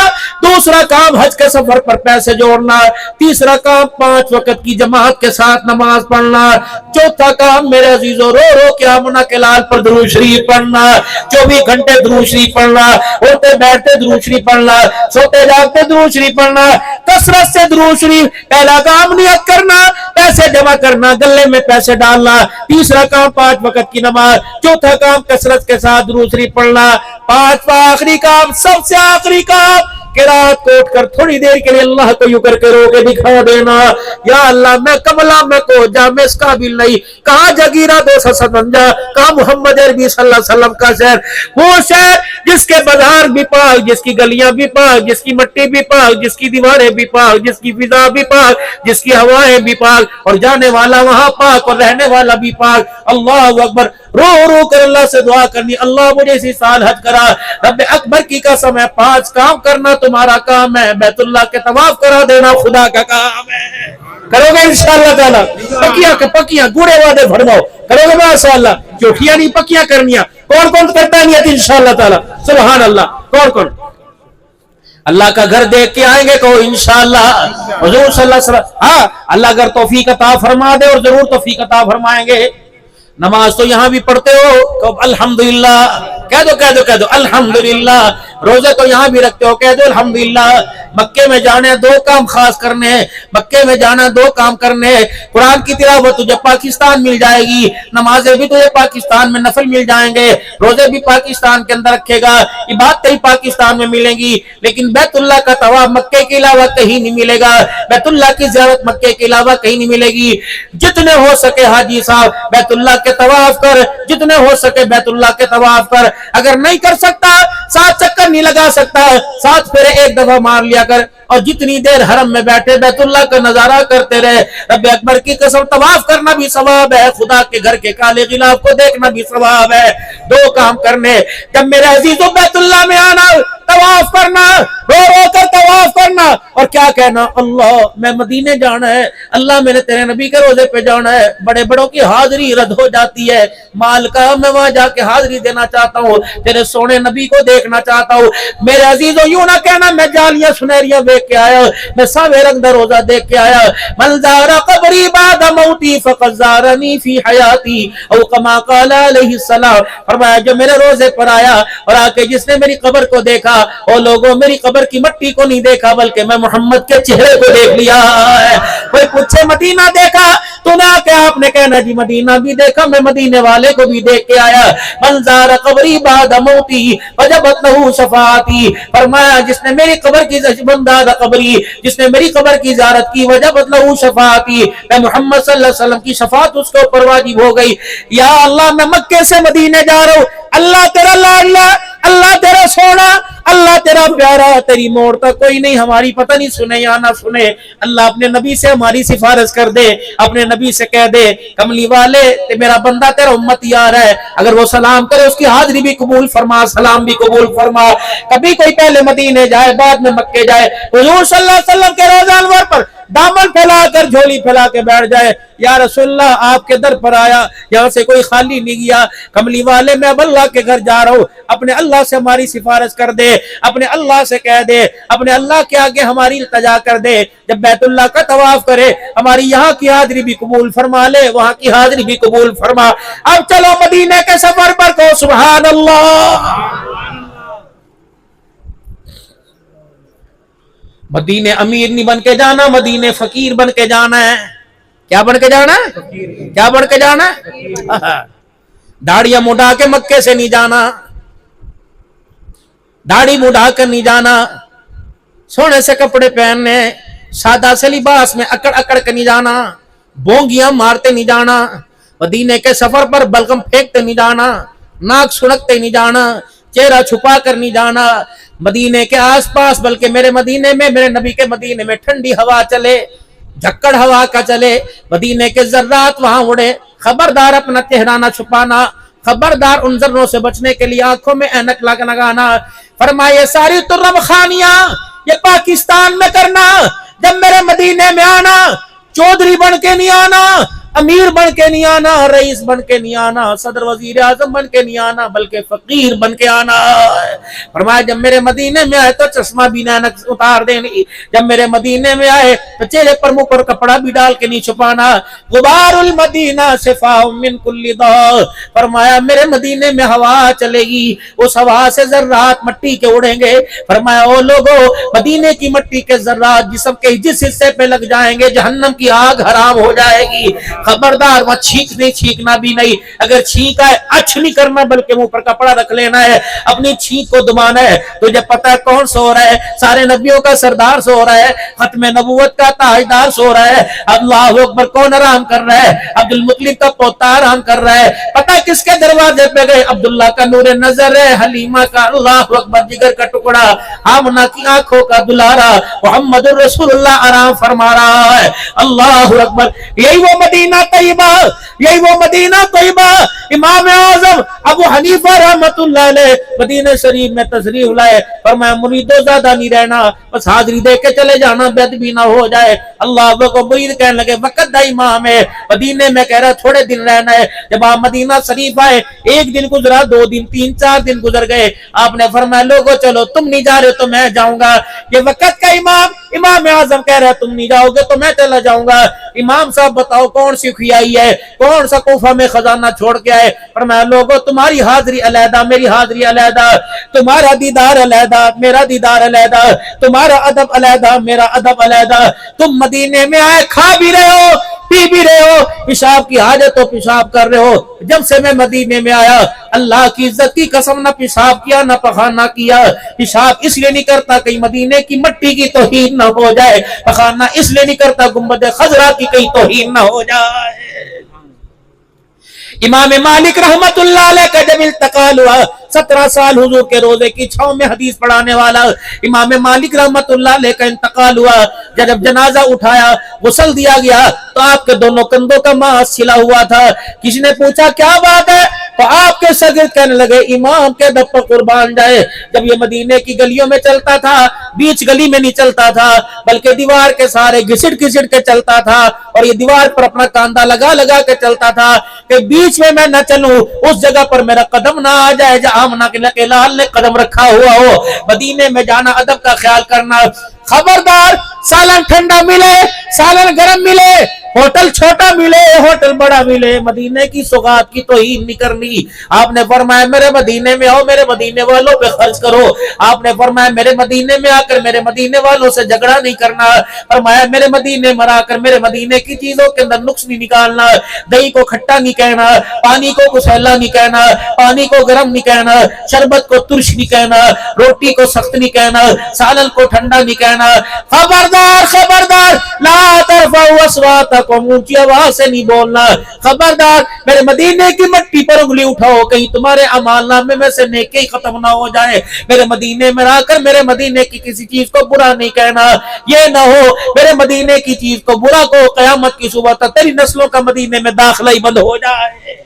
دوسرا کام حج کے سفر پر پیسے جوڑنا، تیسرا کام 5 وقت کی جماعت کے ساتھ نماز پڑھنا، چوتھا کام میرے عزیزو رو رو کے آمنہ کے لال پر درود شریف پڑھنا، 24 گھنٹے درود شریف پڑھنا، اٹھتے بیٹھتے درود شریف پڑھنا، سوتے جاگتے درود شریف پڑھنا، کثرت سے درود شریف۔ پہلا کام نیت کرنا، پیسے جمع کرنا، گلے میں پیسے ڈالنا، تیسرا کام 5 وقت کی نماز، چوتھا کام کثرت کے ساتھ درود شریف پڑھنا، 5واں آخری کام، سب سے آخری کام किरात को उठकर थोड़ी देर के लिए अल्लाह को यूं करके रो के दिखा देना, या अल्लाह मैं कमला में को जा, मैं इस काबिल नहीं, कहाँ जगीरा 257, कहाँ मोहम्मद अरबी सल्लल्लाहु अलैहि वसल्लम का शहर, वो शहर जिसके बाजार भी पाक, जिसकी गलियां भी पाक, जिसकी मिट्टी भी पाक, जिसकी दीवारें भी पाक, जिसकी फिजा भी पाक, जिसकी हवाएं भी पाक, और जाने वाला वहां पाक और रहने वाला भी पाक। अल्लाह अकबर। रो रो कर अल्लाह से दुआ करनी, अल्लाह मुझे इसी साल हज करा। रब अकबर की कसम है, 5 काम करना तुम्हारा काम है, बैतुल्लाह के तवाफ करा देना खुदा का काम है। करोगे इंशाअल्लाह ताला? पक्कियां गुड़े वादे फरमाओ, करोगे माशाअल्लाह? झूठियां नहीं, पक्कियां करनियां। कौन कौन करता नहीं है इंशाअल्लाह ताला? सुभान अल्लाह। कौन कौन अल्लाह का घर देख के आएंगे? कहो इंशाअल्लाह। हुजूर सल्लल्लाहु अलैहि वसल्लम, हाँ अल्लाह अगर तौफीक अता फरमा दे, और जरूर तौफीक अता फरमाएंगे। नमाज तो यहां भी पढ़ते हो, तो अल्हम्दुलिल्लाह कह दो, कह दो, कह दो अल्हम्दुलिल्लाह। रोजे तो यहां भी रखते हो, कह दो अल्हम्दुलिल्लाह। मक्के में जाने 2 काम खास करने हैं, मक्के में जाना 2 काम करने हैं। कुरान की तिलावत तुझे पाकिस्तान मिल जाएगी, नमाजें भी तुझे पाकिस्तान में नफल मिल जाएंगे, रोजे भी पाकिस्तान के अंदर रखेगा, इबादतें ही पाकिस्तान में मिलेंगी। लेकिन बैतुल्लाह का तवाफ मक्के के अलावा कहीं नहीं मिलेगा, बैतुल्लाह की ज़ियारत मक्के के अलावा कहीं नहीं मिलेगी। जितने हो सके हाजी साहब बैतुल्लाह के तवाफ कर, जितने हो सके बैतुल्लाह के तवाफ कर। अगर नहीं कर सकता, 7 चक्कर नहीं लगा सकता, 7 फेरे एक दफा मार लिया कर, और जितनी देर हरम में बैठे बैतुल्लाह का नजारा करते रहे। रब अकबर की कसम, तवाफ करना भी सवाब है, खुदा के घर के काले गिलाफ को देखना भी सवाब है। 2 काम करने, जब मेरे अजीजों बैतुल्लाह में आना, तवाफ करना, रो रो कर तवाफ करना, और क्या कहना, अल्लाह मैं मदीने जाना है, अल्लाह मैंने तेरे नबी के रोजे पे जाना है। बड़े बड़ों की हाजिरी रद्द हो जाती है, माल का मैं वहां जाके हाजिरी देना चाहता हूँ, तेरे सोने नबी को देखना चाहता हूँ। मेरे अजीजों यूं ना कहना मैं जालियां सुनहरियां देख के आया, मैं सावे रंग दा रोजा देख के आया। मलजारा कबरी बाद मौती फक़द ज़ारनी फी हयाती, औ कमा क़ाल अलैहि सलाम। फरमाया जो मेरे रोजे पर आया और आके जिसने मेरी कब्र को देखा, ओ लोगों मेरी कब्र की मिट्टी को नहीं देखा, बल्कि मैं मोहम्मद के चेहरे को देख लिया है। कोई पूछे मदीना देखा तो ना क्या, आपने कहना जी मदीना भी देखा, मैं मदीने वाले को भी देख के आया। मंज़ार कबरी बाद मौती वजबत लहू शफाअती। फरमाया जिसने मेरी कब्र की कबरी, जिसने मेरी कब्र की ज़ियारत की, वजबत लहू शफाअती, मैं मोहम्मद सल्लल्लाहु अलैहि वसल्लम की शफाअत उसके ऊपर वाजिब हो गई। या अल्लाह मैं मक्के से मदीने जा रहा हूँ, अल्लाह तेरा लाडला, अल्लाह तेरा सोना, अल्लाह तेरा प्यारा, तेरी मोड़ तक कोई नहीं हमारी, पता नहीं सुने या ना सुने। अल्लाह अपने नबी से हमारी सिफारिश कर दे, अपने नबी से कह दे कमली वाले मेरा बंदा तेरा उम्मत यार है, अगर वो सलाम करे उसकी हाजिरी भी कबूल फरमा, सलाम भी कबूल फरमा। कभी कोई पहले मदीने जाए बाद में मक्के जाए, हुजूर सल्लल्लाहु अलैहि वसल्लम के रोज़ा अनवर पर दामन फैलाकर झोली फैला के बैठ जाए, या रसूलल्लाह आपके दर पर आया, यहाँ से कोई खाली नहीं गया, कमली वाले मैं अब अल्लाह के घर जा रहा हूँ, अपने अल्लाह से हमारी सिफारिश कर दे, अपने अल्लाह से कह दे, अपने अल्लाह के आगे हमारी इल्तिजा कर दे। जब बैतुल्लाह का तवाफ करे हमारी यहाँ की हाजिरी भी कबूल फरमा ले, वहाँ की हाजिरी भी कबूल फरमा। अब चलो मदीने के सफर पर, को सुभान अल्लाह। मदीने अमीर नहीं बन के जाना, मदीने फकीर बन के जाना है। क्या बन के जाना है? क्या बन के जाना है? दाढ़ियां मुड़ा के मक्के से नहीं जाना, दाढ़ी मुड़ा कर नहीं जाना, सोने से कपड़े पहनने, सादा से लिबास में अकड़ अकड़ कर नहीं जाना, बोंगियां मारते नहीं जाना, मदीने के सफर पर बलगम फेंकते नहीं जाना, नाक सुड़कते नहीं जाना, चेहरा छुपा कर नहीं जाना। मदीने के आसपास, बल्कि मेरे मदीने में, मेरे नबी के मदीने में ठंडी हवा चले, झक्कड़ हवा का चले, मदीने के जर्रात वहां उड़े। खबरदार अपना चेहरा ना छुपाना, खबरदार उन जर्रों से बचने के लिए आंखों में ऐनक लगाना। फरमाए सारी तुर्रम खानियां ये पाकिस्तान में करना, जब मेरे मदीने में आना चौधरी बन के नहीं आना, अमीर बन के नहीं आना, रईस बन के नहीं आना, सदर वजीर आजम बन के नहीं आना, बल्कि फकीर बन के आना। फरमाया जब मेरे मदीने में आए तो चश्मा भी ना उतार देनी, जब मेरे मदीने में आए तो चेहरे पर मुंह पर कपड़ा भी डाल के नहीं छुपाना। गुबारुल मदीना शिफाउम मिन कुल्ली दा। फरमाया मेरे मदीने में हवा चलेगी, उस हवा से जर्रात मट्टी के उड़ेंगे। फरमाया ओ लोगो मदीने की मट्टी के जर्रात जिस्म के जिस हिस्से पे लग जाएंगे जहन्नम की आग हराम हो जाएगी। खबरदार वहां छींकना भी नहीं, अगर छींका है अच्छ नहीं करना बल्कि मुंह पर कपड़ा रख लेना है, अपनी छींक को दबाना है। तुझे पता है कौन सो रहा है? सारे नबियों का सरदार सो रहा है, खत्म नबूवत का ताजदार सो रहा है। अल्लाह अकबर, कौन आराम कर रहा है? अब्दुल मुत्तलिब का पोता आराम कर रहा है। पता किसके दरवाजे पे गए? अब्दुल्ला का नूरे नजर है, हलीमा का अल्लाह अकबर जिगर का टुकड़ा, आमना की आंखों का दुलारा मोहम्मद रसूलुल्लाह आराम फरमा रहा है। अल्लाह अकबर, यही वो मदीना तैयबा, यही वो मदीना तैयबा। इमाम आजम अबू हनीफा रहमतुल्लाह अलैह मदीना शरीफ में तशरीफ लाए, फरमाया मुरीदों ज्यादा नहीं रहना, बस हाजिरी दे के चले जाना, बेदबी ना हो जाए। अल्लाह को मुरीद कहने लगे वक्त दा इमाम है, मदीने में कह रहा थोड़े दिन रहना है। जब आप मदीना शरीफ आए, एक दिन गुजरा, 2 दिन, 3, 4 दिन गुजर गए, आपने फरमाया लोगो चलो, तुम नहीं जा रहे तो मैं जाऊंगा। ये वक्त का इमाम आजम कह रहा है तुम नहीं जाओगे तो मैं चला जाऊंगा। इमाम साहब बताओ कौन सी खुआई है, कौन सा कोफा में खजाना छोड़ के आए? फरमाया लोगो तुम्हारी हाजिरी अलहदा, मेरी हाजिरी अलहदा, तुम्हारा दीदार अलहदा, मेरा दीदार अलहदा, तुम्हारा अदब अलहदा, मेरा अदब अलहदा। तुम मदीने में आए, खा भी रहे हो, पी भी रहे हो, पेशाब की हाजत तो पेशाब कर रहे हो। जब से मैं मदीने में आया, अल्लाह की इज्जत की कसम, ना पेशाब किया ना पखाना किया। पेशाब इसलिए नहीं करता कहीं मदीने की मट्टी की तौहीन ना हो जाए, पखाना इसलिए नहीं करता गुंबद खजरा की कहीं तौहीन ना हो जाए। इमाम मालिक रहमतुल्लाह अलैह का जब इंतकाल हुआ, 17 साल हुजूर के रोजे की छांव में हदीस पढ़ाने वाला इमाम मालिक रहमतुल्लाह अलैह का इंतकाल हुआ। जब जनाजा उठाया, गुस्ल दिया गया, तो आपके दोनों कंधों का मांस छिला हुआ था। किसी ने पूछा क्या बात है? तो आपके शागिर्द कहने लगे इमाम के दब पर कुर्बान जाए, जब ये मदीने की गलियों में चलता था, बीच गली में नहीं चलता था, बल्कि दीवार के सारे घिसट घिसट के चलता था, और ये दीवार पर अपना कांधा लगा लगा के चलता था कि बीच में मैं न चलूं, उस जगह पर मेरा कदम ना आ जाए जहां आमना के लाल ने कदम रखा हुआ हो। मदीने में जाना, अदब का ख्याल करना। खबरदार, सालन ठंडा मिले, सालन गर्म मिले, होटल छोटा मिले, होटल बड़ा मिले, मदीने की सौगात की तौहीन नहीं करनी। आपने फरमाया मेरे मदीने में आओ, मेरे मदीने वालों पे खर्च करो। आपने फरमाया मेरे मदीने में आकर मेरे मदीने वालों से झगड़ा नहीं करना। फरमाया मेरे मदीने में आकर मेरे मदीने की चीजों के अंदर नुक्स नहीं निकालना। दही को खट्टा नहीं कहना, पानी को कुसैला नहीं कहना, पानी को गर्म नहीं कहना, शरबत को तुर्श नहीं कहना, रोटी को सख्त नहीं कहना, सालन को ठंडा नहीं कहना। खबरदार खबरदार, ला तरफाउ अस्वातकुम, ऊंची आवाज से नहीं बोलना। खबरदार, मेरे मदीने की मट्टी पर उंगली उठाओ, कहीं तुम्हारे अमाल नामे में से नेकी खत्म ना हो जाए। मेरे मदीने में आकर मेरे मदीने की किसी चीज को बुरा नहीं कहना। ये ना हो मेरे मदीने की चीज को बुरा को कयामत की सुबह तक तेरी नस्लों का मदीने में दाखिला ही बंद हो जाए।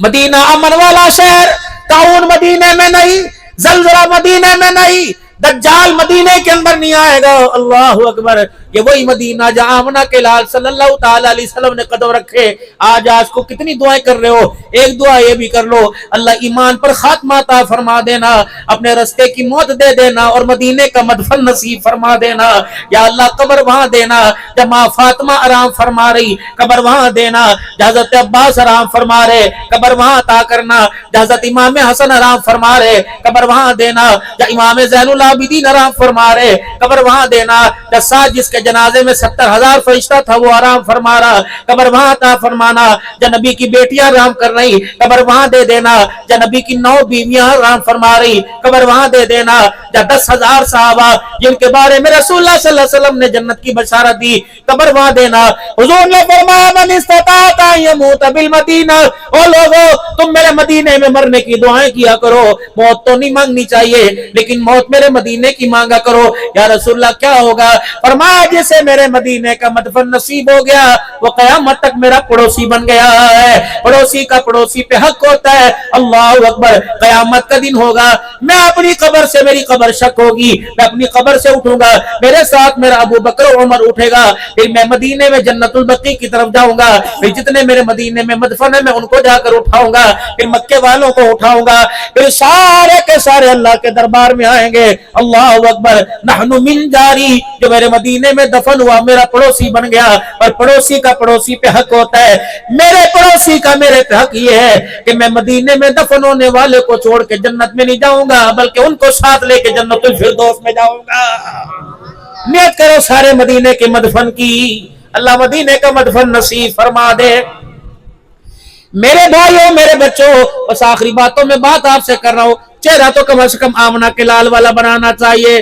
मदीना अमन वाला शहर, ताउन मदीने में नहीं, जलजला मदीने में नहीं, दज्जाल मदीने के अंदर नहीं आएगा। अल्लाह अकबर, ये वही मदीना जहां आमना के लाल सल्लल्लाहु ताला अलैहि वसल्लम ने कदम रखे। आज को कितनी दुआएं कर रहे हो, एक दुआ ये भी कर लो, अल्लाह ईमान पर खात्मा अता फरमा देना, अपने रास्ते की मौत दे देना, और मदीने का मदफन नसीब फरमा देना। या अल्लाह कब्र वहां देना जब माँ फातिमा आराम फरमा रही, कब्र वहां देना जहाँ हज़रत अब्बास आराम फरमा रहे, कब्र वहां अता करना जहाँ हज़रत इमाम हसन आराम फरमा रहे, कब्र वहां देना जहाँ इमाम ज़ैनुल आबिदीन आराम फरमा रहे, कब्र वहां देना जहाँ साथ जिसके जनाजे में 70,000 फरिश्ता था वो आराम फरमा रहा, कब्र वहां अता फरमाना। जब नबी की बेटियां आराम कर रही, कब्र वहां दे देना। जब नबी की 9 बीवियां आराम फरमा रही, कब्र वहां दे देना। जब 10,000 सहाबा जिनके बारे में रसूलुल्लाह सल्लल्लाहु अलैहि वसल्लम ने जन्नत की बशारत दी, कब्र वहां देना। हुजूर ने फरमाया मन इस्तता यमूत बिल मदीना, ओ लोगों तुम मेरे मदीने में मरने की दुआएं किया करो। मौत तो नहीं मांगनी चाहिए, लेकिन मौत मेरे मदीने की मांगा करो। या रसूलुल्लाह क्या होगा? फरमाया जैसे मेरे मदीने का मदफन नसीब हो गया, वो कयामत तक मेरा पड़ोसी बन गया है। पड़ोसी का पड़ोसी पे हक होता है। अल्लाह अकबर, कयामत का दिन होगा, मैं अपनी कब्र से, मेरी कब्र शक होगी, मैं अपनी कब्र से उठूंगा, मेरे साथ मेरा अबू बकर उमर उठेगा, फिर मैं मदीने में जन्नतुल बकी की तरफ जाऊंगा, फिर जितने मेरे मदीने में मदफन है मैं उनको जाकर उठाऊंगा, फिर मक्के वालों को उठाऊंगा, फिर सारे के सारे अल्लाह के दरबार में आएंगे। अल्लाह अकबर, नहनु मिन जारी, जो मेरे मदीने में दफन हुआ मेरा पड़ोसी बन गया। और पड़ोसी का पड़ोसी पे हक होता है। मेरे पड़ोसी का मेरे पे हक ये है कि मैं मदीने में दफन होने वाले को छोड़ के जन्नत में नहीं जाऊंगा, बल्कि उनको साथ लेके जन्नतुल फिरदौस में जाऊंगा। नियत करो सारे मदीने के मदफन की। اللہ مدینے کا مدفن نصیب فرما دے۔ میرے بھائیوں، میرے بچوں، بس آخری باتوں میں بات آپ سے کر رہا ہوں، چہرہ تو کم از کم آمنہ کے لال والا بنانا چاہیے،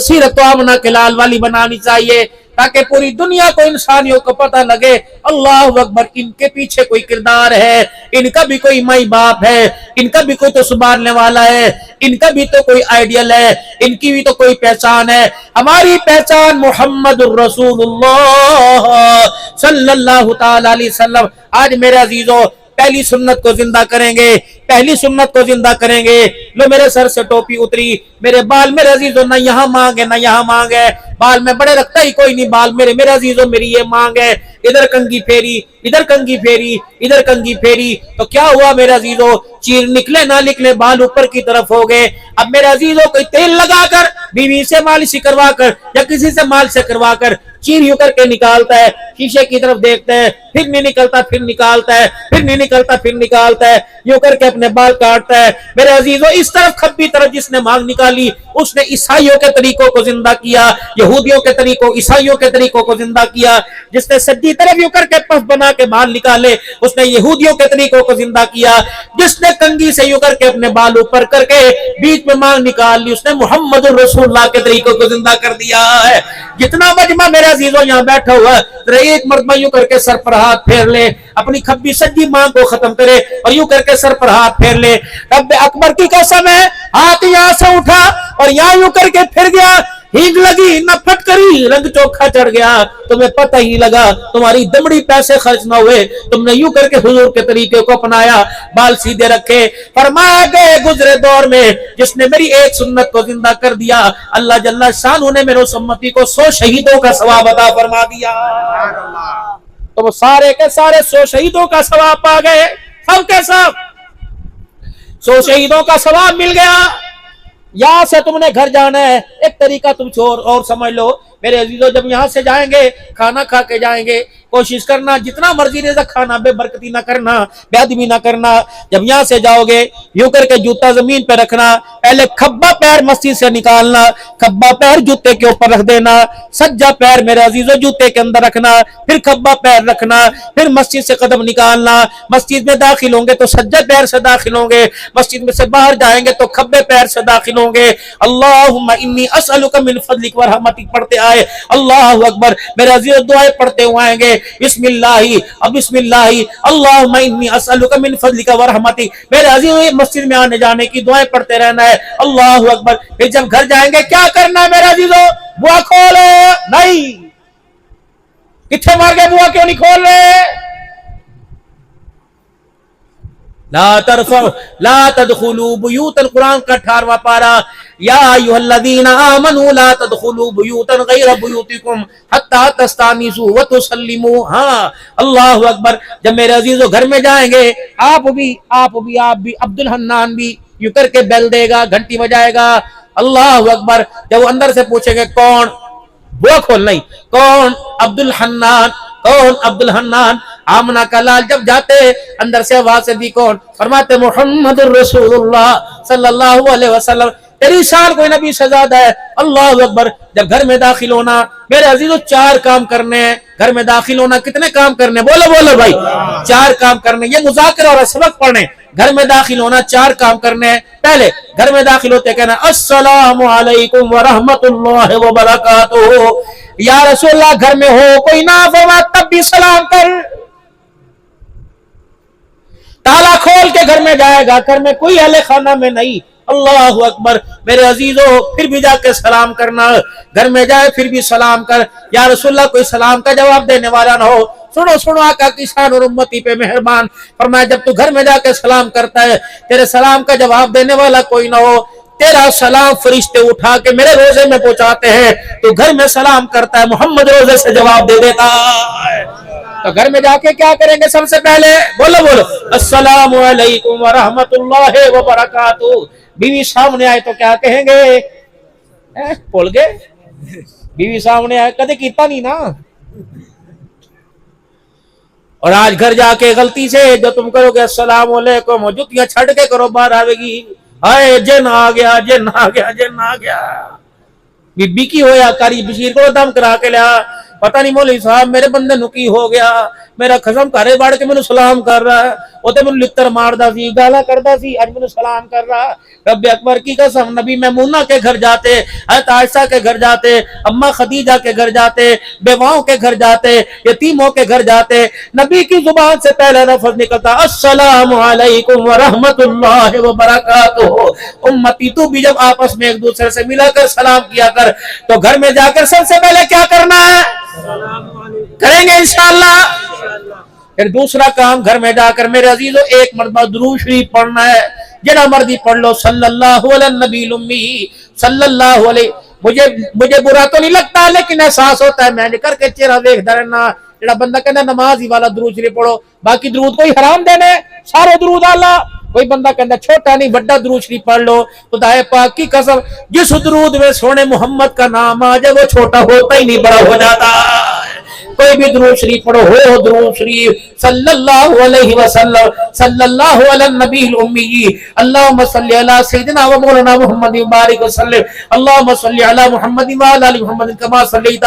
سیرت تو آمنہ کے لال والی بنانی چاہیے، تاکہ پوری دنیا کو، انسانیوں کو پتہ لگے اللہ اکبر، ان کے پیچھے کوئی کردار ہے، ان کا بھی کوئی مائی باپ ہے، ان کا بھی کوئی تو سنبھالنے والا ہے، ان کا بھی تو کوئی آئیڈیل ہے، ان کی بھی تو کوئی پہچان ہے۔ ہماری پہچان محمد الرسول اللہ صلی اللہ تعالی علیہ وسلم۔ آج میرے عزیزوں، پہلی سنت کو زندہ کریں گے، پہلی سنت کو زندہ کریں گے۔ لو میرے سر سے ٹوپی اتری، میرے بال میرے عزیزوں نہ یہاں مانگے نہ یہاں مانگے، بال میں بڑے رکھتا ہی کوئی نہیں، بال میرے عزیزوں میری یہ مانگ ہے، ادھر کنگھی پھیری ادھر کنگھی پھیری ادھر کنگھی پھیری تو کیا ہوا میرے عزیزوں؟ چیر نکلے نہ نکلے بال اوپر کی طرف ہو گئے۔ اب میرے عزیزوں کوئی تیل لگا کر، بیوی سے مالش کروا کر یا کسی سے مال سے کروا کر چیر یوں کر کے نکالتا ہے، شیشے کی طرف دیکھتا ہے، پھر نہیں نکلتا، پھر نکالتا ہے، پھر نہیں نکلتا، پھر نکالتا ہے، یوں کر کے اپنے بال کاٹتا ہے۔ میرے عزیزوں، اس طرف کھبی طرف جس نے مانگ نکالی، اس نے عیسائیوں کے طریقوں کو زندہ کیا، یہودیوں کے طریقوں، عیسائیوں کے طریقوں کو زندہ کیا۔ جس نے سجی طرف یوں کر کے پف بنا کے بال نکالے، اس نے یہودیوں کے طریقوں کو زندہ کیا۔ جس نے کنگھی سے یوں کر کے اپنے بال اوپر کر کے بیچ میں مانگ نکال لی، اس نے محمد الرسول اللہ کے طریقوں کو زندہ کر دیا ہے۔ جتنا مجمع میرے عزیزوں یہاں بیٹھا ہوا ہے، ایک مرتبہ یوں کر کے سر پر ہاتھ پھیر لے، اپنی کھبی سجی مانگ کو ختم کرے اور یوں کر کے سر پر ہاتھ پھیر لے۔ رب اکبر کی قسم ہے، ہاتھ یہاں سے اٹھا اور یہاں یوں کر کے پھر گیا، ہینگ لگی نہ پھٹکری، رنگ چوکھا چڑھ گیا، تمہیں پتہ ہی لگا، تمہاری دمڑی پیسے خرچ نہ ہوئے، تم نے یوں کر کے حضور کے طریقے کو اپنایا، بال سیدھے رکھے۔ فرمایا گئے گزرے دور میں جس نے میری ایک سنت کو زندہ کر دیا، اللہ جل شانہ نے میرے اس امتی کو 100 شہیدوں کا ثواب عطا فرما دیا۔ تو وہ سارے کے سارے 100 شہیدوں کا ثواب پا گئے، سب کے سب 100 شہیدوں کا ثواب مل گیا۔ یہاں سے تم نے گھر جانا ہے، ایک طریقہ تم چھوڑ اور سمجھ لو میرے عزیزوں، جب یہاں سے جائیں گے کھانا کھا کے جائیں گے، کوشش کرنا جتنا مرضی رزق کھانا، بے برکتی نہ کرنا، بے ادبی نہ کرنا۔ جب یہاں سے جاؤ گے یوں کر کے جوتا زمین پہ رکھنا، پہلے کھبا پیر مسجد سے نکالنا، کھبا پیر جوتے کے اوپر رکھ دینا، سجا پیر میرے عزیزوں جوتے کے اندر رکھنا، پھر کھبا پیر رکھنا، پھر مسجد سے قدم نکالنا۔ مسجد میں داخل ہوں گے تو سجا پیر سے داخل ہوں گے، مسجد میں سے باہر جائیں گے تو کھبے پیر سے داخل ہوں گے۔ اللہم انی اسألک من فضلک ورحمتک پڑھتے آئے، اللہ اکبر میرے عزیز، دعائیں پڑھتے ہوئے آئیں گے، بسم اللہ اب بسم اللہ اللہم انی اسألک من فضلک ورحمتک۔ میرے عزیز، مسجد میں آنے جانے کی دعائیں پڑھتے رہنا ہے، اللہ اکبر۔ پھر جب گھر جائیں گے کیا کرنا ہے میرے عزیزوں؟ بوا کھولے نہیں، کتنے مار گئے، بوا کیوں نہیں کھول رہے؟ لا ترفع لا تدخلوا بیوتا، قرآن کا 18واں پارہ، یا ایھا الذین آمنوا لا تدخلوا بیوتا غیر بیوتکم حتی تستانسوا وتسلموا۔ ہاں اللہ اکبر، جب میرے عزیزو گھر میں جائیں گے، آپ بھی عبد الحنان بھی یوں کر کے بیل دے گا، گھنٹی بجائے گا، اللہ اکبر۔ جب وہ اندر سے پوچھیں گے کون، بوا کھول نہیں، کون؟ عبد الحنان، کون؟ عبد الحنان۔ آمنہ کا لال جب جاتے اندر سے آواز سے دی کون؟ فرماتے محمد الرسول اللہ صلی اللہ علیہ وسلم، تیری شان کوئی نبی سے زیادہ ہے، اللہ اکبر۔ جب گھر میں داخل ہونا میرے عزیزو 4 کام کرنے ہیں، گھر میں داخل ہونا کتنے کام کرنے؟ بولو بولو بھائی، 4 کام کرنے، یہ مذاکرہ اور سبق پڑھنے۔ گھر میں داخل ہونا 4 کام کرنے ہیں۔ پہلے گھر میں داخل ہوتے کہنا السلام علیکم ورحمت اللہ وبرکاتہ۔ یا رسول اللہ گھر میں ہو کوئی نافرمان تب بھی سلام کر، تالا کھول کے گھر میں جائے گا، گھر میں کوئی اہل خانہ میں نہیں، اللہ اکبر میرے عزیزو۔ پھر بھی جا کے سلام کرنا، گھر میں جائے پھر بھی سلام کر۔ یا رسول اللہ کوئی سلام کا جواب دینے والا نہ ہو، سنو آقا کی شان اور امتی پہ مہربان، فرمایا جب تو گھر میں جا کے سلام کرتا ہے، تیرے سلام کا جواب دینے والا کوئی نہ ہو، تیرا سلام فرشتے اٹھا کے میرے روزے میں پہنچاتے ہیں، تو گھر میں سلام کرتا ہے، محمد روزے سے جواب دے دیتا ہے۔ تو گھر میں جا کے کیا کریں گے؟ سب سے پہلے بولو السلام علیکم ورحمت اللہ وبرکاتہ۔ بیوی سامنے آئے تو کیا کہیں گے؟ بول گئے، بیوی سامنے آئے کدے کیتا نہیں نا۔ اور آج گھر جا کے غلطی سے جو تم کرو گے السلام علیکم، جتیاں چھڑ کے کرو، باہر آوے گی، ہائے جن آ گیا، جن آ گیا، جن آ گیا۔ بی بی کی ہویا کاری بشیر کو دم کرا کے لیا، پتہ نہیں مولوی صاحب میرے بندے نو کی ہو گیا, میرا قسم گھرے بڑھ کے مینوں سلام کر رہا ہے, وہ تے مینوں لتر ماردا سی, گالا کردا سی, اج مینوں سلام کر رہا. رب اکبر کی قسم, نبی میمونہ کے گھر جاتے, حضرت عائشہ کے گھر جاتے, اماں خدیجہ کے گھر جاتے, بیواؤں کے گھر جاتے, یتیموں کے گھر جاتے, نبی کی زبان سے پہلا لفظ نکلتا السلام علیکم ورحمۃ اللہ وبرکاتہ. امتی تو بھی جب آپس میں ایک دوسرے سے ملا کر سلام کیا کر, تو گھر میں جا کر سب سے پہلے کیا کرنا ہے؟ کریں گے انشاءاللہ. پھر دوسرا کام, گھر میں جا کر میرے عزیزو ایک مرتبہ درود شریف پڑھنا ہے, جنا مرضی پڑھ لو, صلی اللہ علی النبی الامی صلی اللہ علیہ. مجھے برا تو نہیں لگتا, لیکن احساس ہوتا ہے میں نے کر کے چہرہ دیکھتا رہنا. جڑا بندہ کہنا نماز ہی والا درود شریف پڑھو, باقی درود کوئی حرام دینے, سارے درود اللہ. کوئی بندہ کہنا چھوٹا نہیں بڑا درود شریف پڑھ لو. خدا پاک کی قسم, جس درود میں سونے محمد کا نام آ جائے وہ چھوٹا ہوتا ہی نہیں, بڑا ہو جاتا. کوئی بھی درود شریف پڑھو, ہو درود شریف صلی اللہ علیہ وسلم, صلی اللہ علی النبی الامی, اللہم صلی علی سیدنا و مولانا محمد مبارک وسلم, اللہم صلی علی محمد و علی محمد کما صلیت.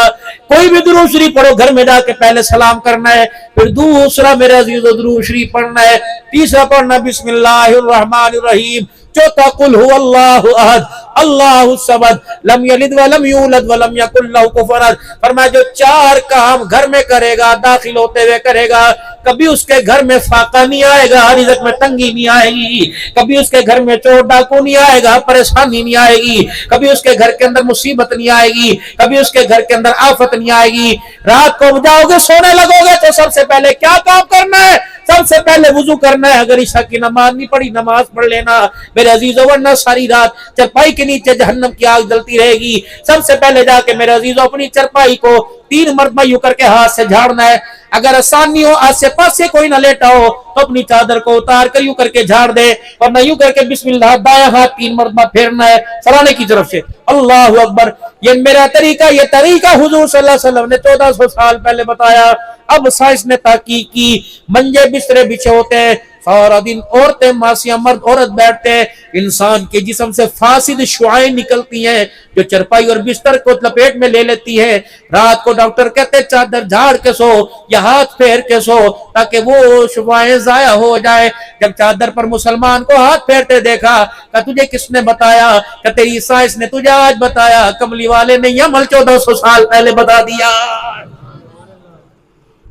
کوئی بھی درود شریف پڑھو, گھر میں جا کے پہلے سلام کرنا ہے, پھر دوسرا میرے عزیز درود شریف پڑھنا ہے, تیسرا پڑھنا بسم اللہ الرحمن الرحیم, چوتھا قل هو اللہ احد اللہ الصمد لم یلد ولم یولد ولم یکن لہ کفوا احد. فرمایا جو چار کام گھر میں کرے گا, داخل ہوتے ہوئے کرے گا, کبھی اس کے گھر میں فاقہ نہیں آئے گا, رزق میں تنگی نہیں آئے گی, کبھی اس کے گھر میں چور ڈاکو نہیں آئے گا, پریشانی نہیں آئے گی, کبھی اس کے گھر کے اندر مصیبت نہیں آئے گی, کبھی اس کے گھر کے اندر آفت نہیں آئے گی. رات کو جاؤ گے سونے لگو گے تو سب سے پہلے کیا کام کرنا ہے؟ سب سے پہلے وضو کرنا ہے. اگر عشاء کی نماز نہیں پڑھی, نماز پڑھ لینا میرے عزیزو, ورنہ ساری رات چرپائی کے نیچے جہنم کی آگ جلتی رہے گی. سب سے پہلے جا کے میرے عزیزو اپنی چرپائی کو 3 مرتبہ یوں کر کے ہاتھ سے جھاڑنا ہے. اگر آسانی ہو, آس پاس سے کوئی نہ لیٹا ہو, تو اپنی چادر کو اتار کر یوں کر کے جھاڑ دے, ورنہ یوں کر کے بسم اللہ دائیں ہاتھ 3 مرتبہ پھیرنا ہے سرانے کی طرف سے, اللہ اکبر. یہ میرا طریقہ, یہ طریقہ حضور صلی اللہ علیہ وسلم نے 1400 سال پہلے بتایا. اب سائنس نے تحقیق کی, منجے بسترے بچھے ہوتے ہیں, سارا دن عورتیں ماسیاں مرد عورت بیٹھتے ہیں, انسان کے جسم سے فاسد شعاعیں نکلتی ہیں جو چرپائی اور بستر کو لپیٹ میں لے لیتی ہے. رات کو ڈاکٹر کہتے ہیں چادر جھاڑ کے سو یا ہاتھ پھیر کے سو تاکہ وہ شعاعیں ضائع ہو جائے. جب چادر پر مسلمان کو ہاتھ پھیرتے دیکھا, کہ تجھے کس نے بتایا؟ کہ تیری سائنس نے تجھے آج بتایا, کملی والے نے یہ عمل 1400 سال پہلے بتا دیا.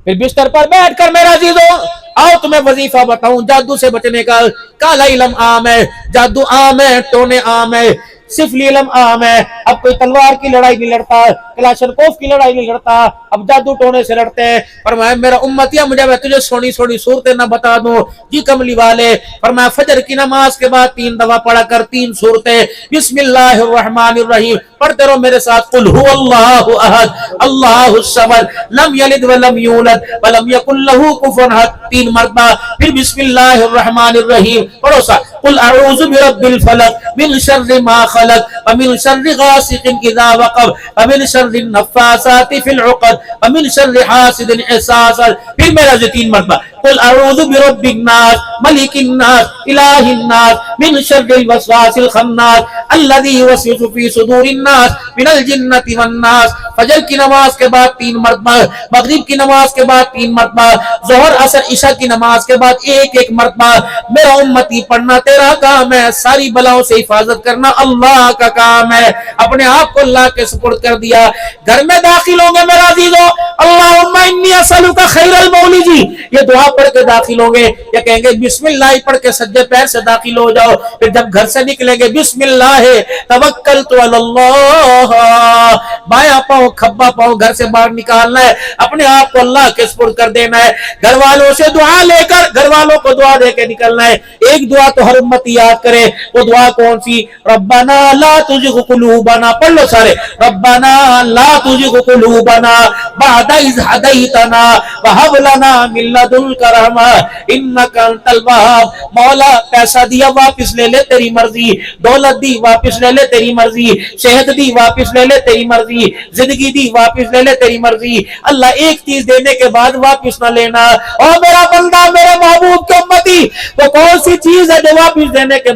پھر بستر پر بیٹھ کر میرا عزیزو, آؤ تمہیں وظیفہ بتاؤں جادو سے بچنے کا. کالا علم عام ہے, جادو عام ہے, ٹونے عام ہے, سفلی علم عام ہے. اب کوئی تلوار کی لڑائی نہیں لڑتا, کلاشنکوف کی لڑائی نہیں لڑتا, اب جادو ٹونے سے لڑتے ہیں. فرمایا میرا امتیا, مجھے میں تجھے سونی سونی صورتیں نہ بتا دوں؟ جی کملی والے. فرمایا فجر کی نماز کے بعد 3 دفعہ پڑھا کر 3 صورتیں, بسم اللہ الرحمن الرحیم پڑھتے رہو میرے ساتھ, قل هو اللہ احد اللہ الصمد لم یلد ولم یولد ولم یکن لہ کفوا احد 3 مرتبہ. پھر بسم اللہ الرحمن الرحیم پڑھو سا, قل اعوذ برب الفلق من شر ما خلق ومن شر غاسق اذا وقب ومن شر النفاثات في العقد ومن شر حاسد اذا حسد. پھر میرا 3 مرتبہ, قل اعوذ برب الناس ملک الناس الہ الناس من شر الوسواس الخناس الذي يوسوس في صدور الناس من الجنة والناس. فجر کی نماز کے بعد 3 مرتبہ, مغرب کی نماز کے بعد 3 مرتبہ, ظہر عصر عشاء کی نماز کے بعد 1 مرتبہ. میرا امتی پڑھنا تیرا کام ہے, ساری بلاؤں سے حفاظت کرنا اللہ کا کام ہے. اپنے آپ کو اللہ کے سپرد کر دیا. گھر میں داخل ہوں گے میرا عزیزو, اللہم انی اسألک خیر المولجی, یہ دعا پڑھ کے داخل ہوں گے, یا کہیں گے بسم اللہ پڑھ کے سجدے پیر سے داخل ہو جاؤ. پھر جب گھر سے نکلیں گے بسم اللہ توکلت علی اللہ, بایاں پاؤں کھبا پاؤں گھر سے باہر نکالنا ہے, اپنے آپ کو اللہ کے سپرد کر دینا ہے. گھر والوں سے دعا لے کر گھر والوں کو دعا دے کے نکلنا ہے. ایک دعا تو ہر امتی یاد کرے, وہ دعا کون سی؟ ربنا لا تزغ قلوبنا, پڑھ لو سارے, ربنا لا تزغ قلوبنا بعد اذ ہدیتنا وہب لنا من لدنک رحمہ انک انت الوہاب. مولا پیسہ دیا واپس لے لے تیری مرضی, دولت دی واپس لے لے تیری مرضی, صحت دی واپس لے لے تیری مرضی, زندگی دی واپس لے لے تیری مرضی. اللہ ایک چیز دینے کے بعد واپس نہ لینا. اور میرا بندہ, میرے محبوب کے امتی, وہ کون سی چیز ہے جو واپس دینے کے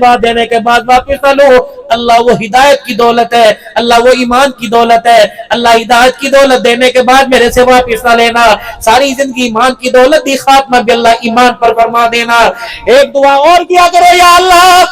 بعد واپس نہ لو؟ اللہ وہ ہدایت کی دولت ہے، اللہ وہ ایمان کی دولت ہے۔ اللہ ہدایت کی دولت دینے کے بعد میرے سے واپس نہ لینا، ساری زندگی ایمان کی دولت دی، خاتمہ بھی اللہ ایمان پر فرما دینا۔ ایک دعا اور کیا کرو، یا اللہ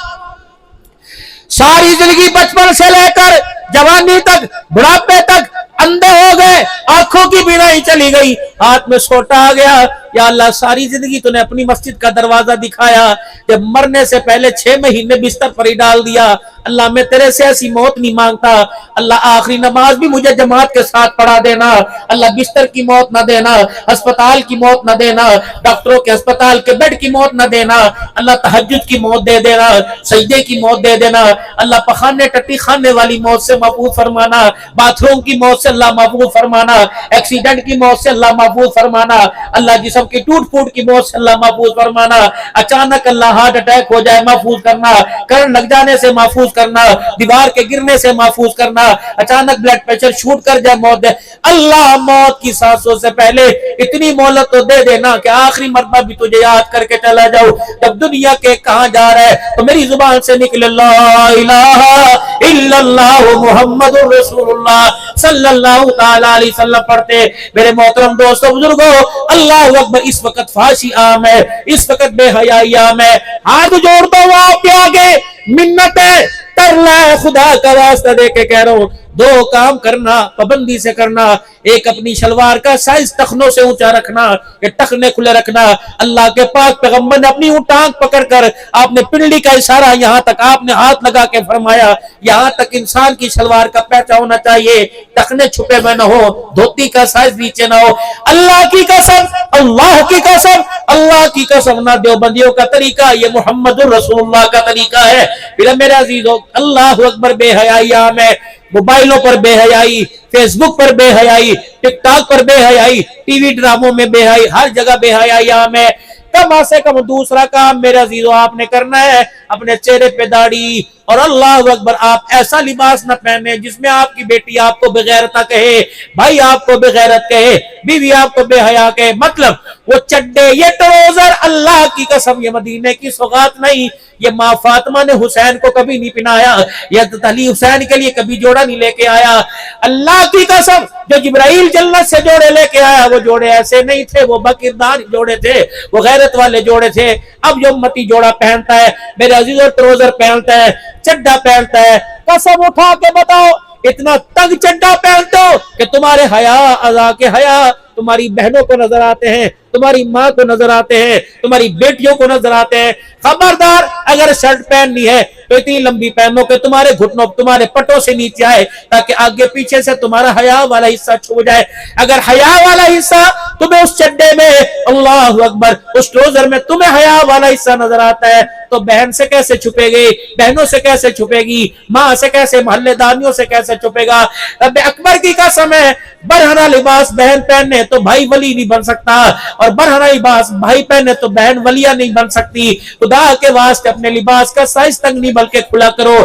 ساری زندگی بچپن سے لے کر جوانی تک، بڑھاپے تک اندھے ہو گئے، آنکھوں کی بینائی چلی گئی، ہاتھ میں سوٹا آ گیا، یا اللہ ساری زندگی تو نے اپنی مسجد کا دروازہ دکھایا، جب مرنے سے پہلے 6 مہینے بستر پر ہی ڈال دیا۔ اللہ میں تیرے سے ایسی موت نہیں مانگتا، اللہ آخری نماز بھی مجھے جماعت کے ساتھ پڑھا دینا، اللہ بستر کی موت نہ دینا، ہسپتال کی موت نہ دینا، ڈاکٹروں کے ہسپتال کے بیڈ کی موت نہ دینا، اللہ تہجد کی موت دے دینا، سجدے کی موت دے دینا، اللہ پخانے ٹٹی خانے والی موت سے محفوظ فرمانا، باتھ روم کی موت سے اللہ محفوظ فرمانا، ایکسیڈنٹ کی موت سے اللہ محفوظ فرمانا، اللہ جسم کی ٹوٹ پھوٹ کی موت سے اللہ محفوظ فرمانا، اچانک اللہ ہارٹ اٹیک ہو جائے محفوظ کرنا، کرنٹ لگ جانے سے محفوظ کرنا، دیوار کے گرنے سے محفوظ کرنا، اچانک بلڈ پریشر شوٹ کر جائے موت دے اللہ، موت کی سانسوں سے پہلے اتنی مہلت تو دے دینا کہ آخری مرتبہ بھی تجھے یاد کر کے چلا جاؤ، جب دنیا کے کہاں جا رہا ہے تو میری زبان سے نکلے لا الہ الا اللہ محمد رسول اللہ صلی اللہ تعالی علیہ وسلم پڑھتے۔ میرے محترم دوستو بزرگوں، اللہ اکبر، اس وقت فحاشی عام ہے، اس وقت بے حیائی عام ہے، ہاتھ جوڑتا ہوں آپ کے آگے منت ہے، کر لے خدا کا واسطہ دے کے کہہ رہا ہوں، 2 کام کرنا، پابندی سے کرنا، ایک اپنی شلوار کا سائز ٹخنوں سے اونچا رکھنا، کہ ٹخنے کھلے رکھنا۔ اللہ کے پاک پیغمبر نے اپنی ٹانگ پکڑ کر آپ نے پنڈلی کا اشارہ یہاں تک آپ نے ہاتھ لگا کے فرمایا، یہاں تک انسان کی شلوار کا پیچا ہونا چاہیے، ٹخنے چھپے میں نہ ہو، دھوتی کا سائز نیچے نہ ہو۔ اللہ کی قسم، اللہ کی قسم، اللہ کی قسم، نہ دیوبندیوں کا طریقہ، یہ محمد الرسول اللہ کا طریقہ ہے۔ پھر میرے عزیزوں، اللہ اکبر، بے حیائی عام ہے، موبائلوں پر بے حیائی، فیس بک پر بے حیائی، ٹک ٹاک پر بے حیائی، ٹی وی ڈراموں میں بے حیائی، ہر جگہ بے حیائی عام ہے۔ کم سے کم دوسرا کام میرے عزیزوں آپ نے کرنا ہے، اپنے چہرے پہ داڑھی اور اللہ اکبر آپ ایسا لباس نہ پہنے جس میں آپ کی بیٹی آپ کو بغیرتا کہے، بھائی آپ کو بغیرت کہے، بیوی آپ کو بے حیا کہے، مطلب وہ چڈے، یہ ٹروزر، اللہ کی قسم یہ مدینے کی سوغات نہیں، یہ ماں فاطمہ نے حسین کو کبھی نہیں پہنایا، یہ حضرت علی حسین کے لیے کبھی جوڑا نہیں لے کے آیا۔ اللہ کی قسم جو جبرائیل جنت سے جوڑے لے کے آیا وہ جوڑے ایسے نہیں تھے، وہ بکردار جوڑے تھے، وہ غیرت والے جوڑے تھے۔ اب جو امتی جوڑا پہنتا ہے میرے عزیزوں، ٹروزر پہنتا ہے، چڈا پہنتا ہے، قسم اٹھا کے بتاؤ اتنا تنگ چڈا پہنتے ہو کہ تمہارے حیا، اعضاء کے حیا تمہاری بہنوں کو نظر آتے ہیں، تمہاری ماں کو نظر آتے ہیں، تمہاری بیٹیوں کو نظر آتے ہیں۔ خبردار اگر شرٹ پہننی ہے تو اتنی لمبی پہنو کہ تمہارے گھٹنوں، تمہارے پٹوں سے نیچے آئے، تاکہ آگے پیچھے سے تمہارا حیا والا حصہ چھو جائے۔ اگر حیا والا حصہ تمہیں اس چڈے میں، اللہ اکبر، اس ٹروزر میں تمہیں حیا والا حصہ نظر آتا ہے تو بہن سے کیسے چھپے گی، بہنوں سے کیسے چھپے گی، ماں سے کیسے، محلے داریوں سے کیسے چھپے گا۔ رب اکبر کی قسم ہے، برہنہ لباس بہن پہنے تو بھائی ولی نہیں بن سکتا، اور برہنہ لباس بھائی پہنے تو بہن ولیہ نہیں بن سکتی۔ خدا کے واسطے اپنے لباس کا سائز تنگ نہیں بلکہ کھلا کرو۔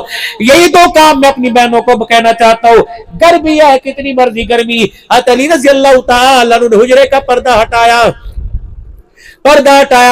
یہی 2 کام میں اپنی بہنوں کو کہنا چاہتا ہوں۔ گرمی ہے، کتنی مرضی گرمی، حضرت علی رضی اللہ تعالی عنہ حجرے کا پردہ ہٹایا،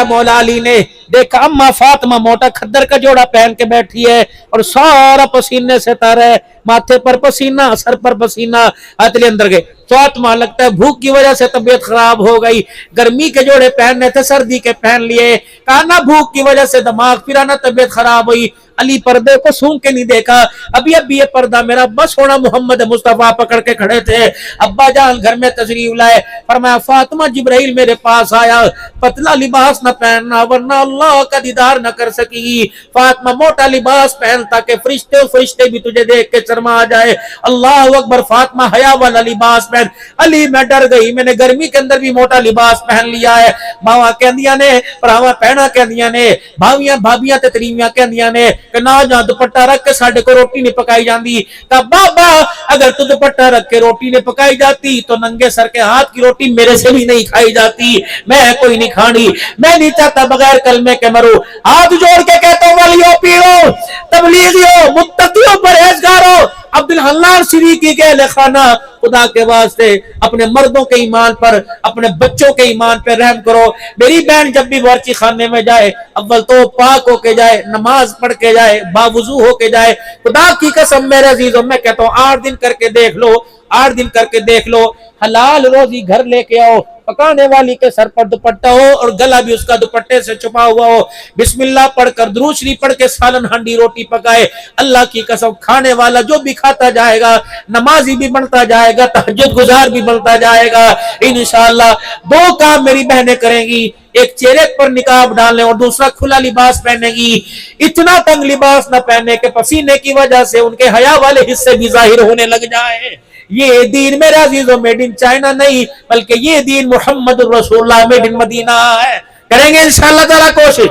مولا علی نے دیکھا اما فاطمہ موٹا کھدر کا جوڑا پہن کے بیٹھی ہے اور سارا پسینے سے تر ہے، ماتھے پر پسینہ، سر پر پسینہ۔ علی اندر گئے، فاطمہ لگتا ہے بھوک کی وجہ سے طبیعت خراب ہو گئی، گرمی کے جوڑے پہننے تھے سردی کے پہن لیے، کہا نہ بھوک کی وجہ سے دماغ پھرا، نہ طبیعت خراب ہوئی۔ علی پردے کو سونگ کے نہیں دیکھا، ابھی یہ پردہ میرا بس ہونا، محمد مصطفیٰ پکڑ کے کھڑے تھے۔ ابا جان گھر میں تشریف لائے، فرمایا فاطمہ جبرائیل میرے پاس آیا، پتلا لباس نہ پہننا ورنہ اللہ کا دیدار نہ کر سکی گی، فاطمہ موٹا لباس پہن تاکہ فرشتے بھی تجھے دیکھ کے شرما جائے۔ اللہ اکبر، فاطمہ حیا والا لباس پہن۔ علی میں ڈر گئی، میں نے گرمی کے اندر بھی موٹا لباس پہن لیا ہے، ماواں کہندیاں نے، پراواں پہنا کہندیاں نے، بھاویاں بھابیاں تے تریویاں کہندیاں نے کہ نہ جہاں دوپٹہ رکھ کے ساڈے کو روٹی نہیں پکائی جاندی۔ کہا بابا اگر تو دوپٹہ رکھ کے روٹی نہیں پکائی جاتی تو ننگے سر کے ہاتھ کی روٹی میرے سے بھی نہیں کھائی جاتی، میں کوئی نہیں کھانی، میں نہیں چاہتا بغیر کلمے کے مرو۔ ہاتھ جوڑ کے کہتا ہوں ولیو، پیرو، تبلیغیوں، متقیوں، پرہیزگاروں، عبد बिल हल्लाल शरीकी के लेखाना, खुदा के वास्ते अपने मर्दों के ईमान पर, अपने बच्चों के ईमान पर रहम करो। मेरी बहन जब भी बावर्ची खाने में जाए, अव्वल तो पाक होके जाए, नमाज पढ़ के जाए, बावुजू होके जाए। खुदा की कसम मेरे अजीजों, मैं कहता हूँ 8 दिन करके देख लो, 8 दिन करके देख लो, हलाल रोजी घर लेके आओ, पकाने वाली के सर पर दुपट्टा हो और गला भी उसका दुपट्टे से छुपा हुआ हो, बिस्मिल्लाह पढ़कर दुरूद शरीफ पढ़ के सालन हांडी रोटी पकाए। अल्लाह की कसम खाने वाला जो भी खाता जाएगा, नमाजी भी बनता जाएगा, तहज्जुद गुजार भी बनता जाएगा इंशाअल्लाह। 2 काम मेरी बहनें करेंगी, एक चेहरे पर निकाब डालने और दूसरा खुला लिबास पहनेगी। इतना तंग लिबास न पहने के पसीने की वजह से उनके हया वाले हिस्से भी जाहिर होने लग जाए। ये दीन मेरा अजीजों मेड इन चाइना नहीं, बल्कि ये दीन मोहम्मद रसूलुल्लाह मेड इन मदीना है। करेंगे इंशाअल्लाह ताला कोशिश।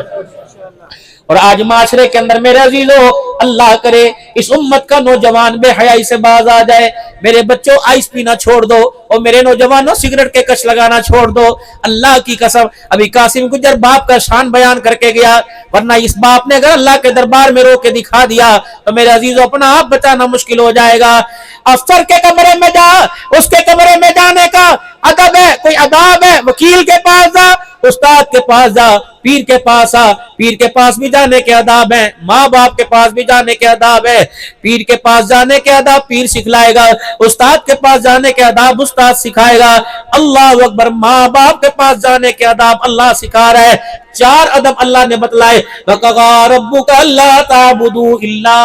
और आज माशरे के अंदर मेरे अजीजों, अल्लाह करे इस उम्मत का नौजवान बेहयाई से बाज आ जाए। मेरे बच्चों आइस पीना छोड़ दो और मेरे नौजवानों सिगरेट के कश लगाना छोड़ दो। अल्लाह की कसम, अभी कासिम गुजर बाप का शान बयान करके गया, वरना इस बाप ने अगर अल्लाह के दरबार में रो के दिखा दिया तो मेरे अजीजों अपना आप बचाना मुश्किल हो जाएगा। अफसर के कमरे में जा, उसके कमरे में जाने का अदब है, कोई अदाब है। वकील के पास जा, उस्ताद के पास जा, पीर के पास आ, पीर के पास भी जाने के आदाब है, माँ बाप के पास भी जाने के आदाब है। पीर के पास जाने के आदाब पीर सिखलाएगा, उस्ताद के पास जाने के आदाब उस्ताद सिखाएगा। अल्लाह अकबर, माँ बाप के पास जाने के आदाब अल्लाह सिखा रहा है। 4 अदब अल्लाह ने बतलाए, वक़ज़ा रब्बुका अल्ला ताबुदू इल्ला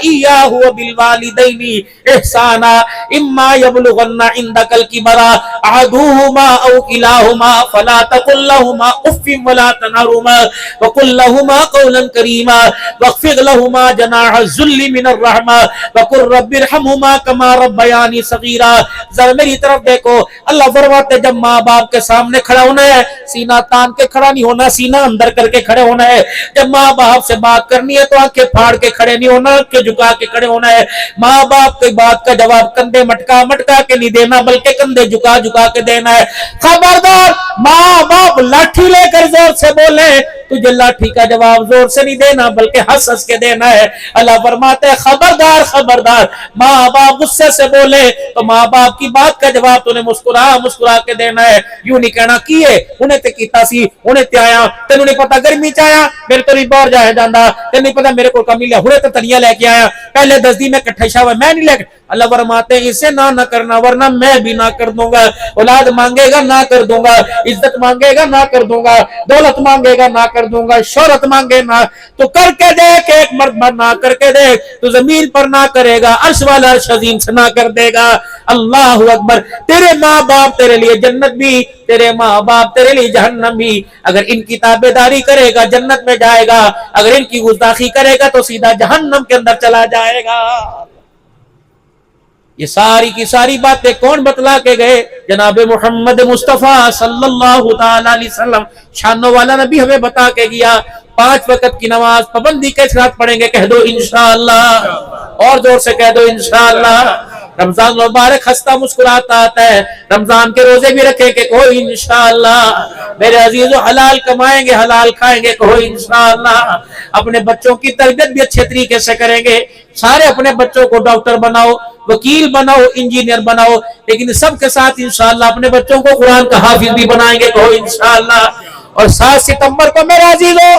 इय्याहु व बिल वालिदैनि इहसाना इम्मा यबलुगन्ना इंदकल किबरा अहदुहुमा औ किलाहुमा फला तकुल लहुमा उफ़्फ़िन वला तनहुमा व कुल लहुमा क़ौलन करीमा वख़्फ़िज़ लहुमा जनाह ज़ुल्लि मिनर रहमा व कुल रब्बिरहमहुमा कमा रब्बयानी सग़ीरा। जरा मेरी तरफ देखो, अल्लाह फरमाते जब माँ बाप के सामने खड़ा होना है, सीना तान के खड़ा नहीं होना, सीना अंदर करके खड़े होना है। जब माँ बाप से बात करनी है तो आंखें फाड़ के खड़े नहीं होना, आंखें झुका के खड़े होना है। माँ बाप की बात का जवाब कंधे मटका मटका के नहीं देना, बल्कि कंधे झुका झुका के देना है। खबरदार, माँ बाप लाठी लेकर जोर से बोले, तुझे लाठी का जवाब जोर से नहीं देना, बल्कि हंस हंस के देना है। अल्लाह फरमाते हैं खबरदार खबरदार, माँ बाप गुस्से से बोले तो माँ बाप की बात का जवाब तूने मुस्कुरा मुस्कुरा के देना है। यूं नहीं कहना किए उन्हें ते कीता सी, उन्हें ते आया, तेनू नहीं पता गर्मी च आया, मेरे तो नहीं बाहर जाया जाता, तेन नहीं पता मेरे को कमी लिया, हुणे तो तनिया लेके आया, पहले 10 दिन में कट्ठा शावा मैं नहीं लेके। अल्लाह फरमाते इसे ना करना, वरना मैं भी ना कर दूंगा। औलाद मांगेगा ना कर दूंगा, इज्जत मांगेगा ना कर दूंगा, दौलत मांगेगा ना कर दूंगा, शोहरत मांगे ना, तो करके देख, एक मर्तबा ना करके देख, तो जमीन पर ना करेगा, अर्श वाला अर्श अजीम से ना कर देगा। अल्लाह अकबर। तेरे माँ बाप तेरे लिए जन्नत भी, तेरे माँ बाप तेरे लिए जहन्नम भी। अगर इनकी ताबेदारी करेगा जन्नत में जाएगा, अगर इनकी गुस्ताखी करेगा तो सीधा जहन्नम के अंदर चला जाएगा। ये सारी की सारी बातें कौन बतला के गए? जनाब मोहम्मद मुस्तफा सल्लल्लाहु ताला अलैहि वसल्लम, शानो वाला नबी हमें बता के गया। 5 वक्त की नमाज पाबंदी के साथ पढ़ेंगे, कह दो इंशाअल्लाह, और जोर से कह दो इंशाअल्लाह। रमजान मुबारक हंसता मुस्कुराता आता है, रमजान के रोजे भी रखेंगे, कहो इंशाअल्लाह। मेरे अजीजों, हलाल कमाएंगे, हलाल खाएंगे, कहो इंशाअल्लाह। अपने बच्चों की तरबियत भी अच्छे तरीके से करेंगे। सारे अपने बच्चों को डॉक्टर बनाओ, वकील बनाओ, इंजीनियर बनाओ, लेकिन सबके साथ इंशाअल्लाह अपने बच्चों को कुरान का हाफिज भी बनाएंगे, कहो इंशाअल्लाह। और 7 सितंबर को मेरे अजीजों,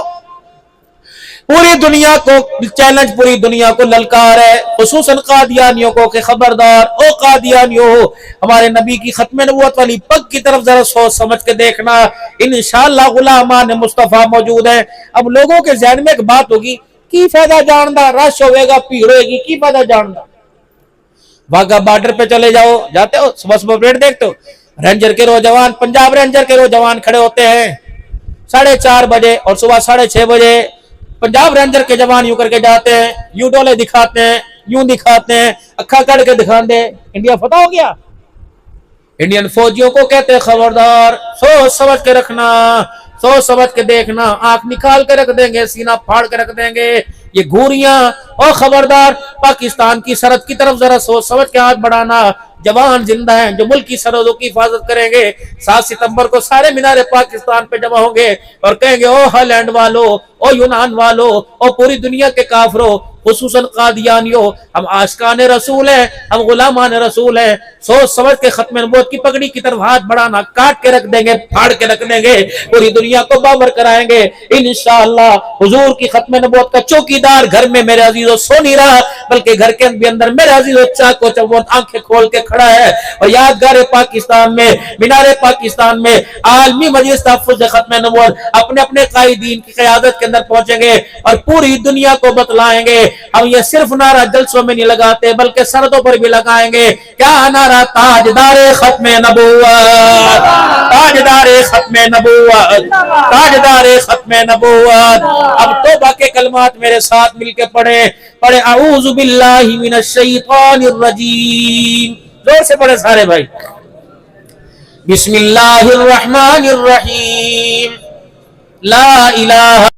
पूरी दुनिया को चैलेंज, पूरी दुनिया को ललकार है, खुसूसन कादियानियों को कि खबरदार ओ कादियानियों, हमारे नबी की खत्म नबूवत वाली पग की तरफ जरा सोच समझ के देखना। इंशाअल्लाह गुलामान मुस्तफा मौजूद है। अब लोगों के ज़हन में एक बात होगी, की फायदा जानदा, रश होगा, भीड़ होगी, की फायदा जानदा। वाघा बॉर्डर पे चले जाओ, जाते हो, सुबह सुबह परेड देखते हो, रेंजर के नौजवान, पंजाब रेंजर के नौजवान खड़े होते हैं 4:30 बजे, और सुबह 6:30 बजे पंजाब रेंजर के जवान यूं करके जाते हैं, यूं डोले दिखाते हैं, यूं दिखाते हैं, अक्खा काट के दिखाते, इंडिया फतह हो गया। इंडियन फौजियों को कहते हैं खबरदार, सोच समझ के रखना, सोच समझ के देखना, आंख निकाल के रख देंगे, सीना फाड़ के रख देंगे, ये घूरियां। और खबरदार, पाकिस्तान की सरहद की तरफ जरा सोच समझ के हाथ बढ़ाना। जवान जिंदा हैं जो मुल्क की सरहदों की हिफाजत करेंगे। 7 सितंबर को सारे मीनारे पाकिस्तान पे जमा होंगे और कहेंगे, ओ हॉलैंड वालों, ओ यूनान वालों, ओ पूरी दुनिया के काफरों, خصوصاً قادیانیوں، ہم عاشقان رسول ہیں، ہم غلامان رسول ہیں، سوچ سمجھ کے ختم نبوت کی پگڑی کی طرف ہاتھ بڑھانا، کاٹ کے رکھ دیں گے، پھاڑ کے رکھ دیں گے، پوری دنیا کو باور کرائیں گے انشاءاللہ۔ حضور کی ختم نبوت کا چوکیدار گھر میں میرے عزیزو سو نہیں رہا، بلکہ گھر کے اندر میرے عزیزو چاک و چوبند آنکھیں کھول کے کھڑا ہے، اور یادگار پاکستان میں، مینار پاکستان میں عالمی مجلس تحفظ ختم نبوت اپنے اپنے قائدین کی قیادت کے اندر پہنچیں گے اور پوری دنیا کو بتلائیں گے۔ ہم یہ صرف نعرہ جلسوں میں نہیں لگاتے بلکہ سردوں پر بھی لگائیں گے۔ کیا نعرہ؟ تاجدار ختم نبوت، تاجدار ختم نبوت، تاجدار ختم نبوت۔ اب توبہ کے کلمات میرے ساتھ مل کے پڑھیں، پڑھیں اعوذ باللہ من الشیطان الرجیم، زور سے پڑھیں سارے بھائی۔ بسم اللہ الرحمن الرحیم، لا الہ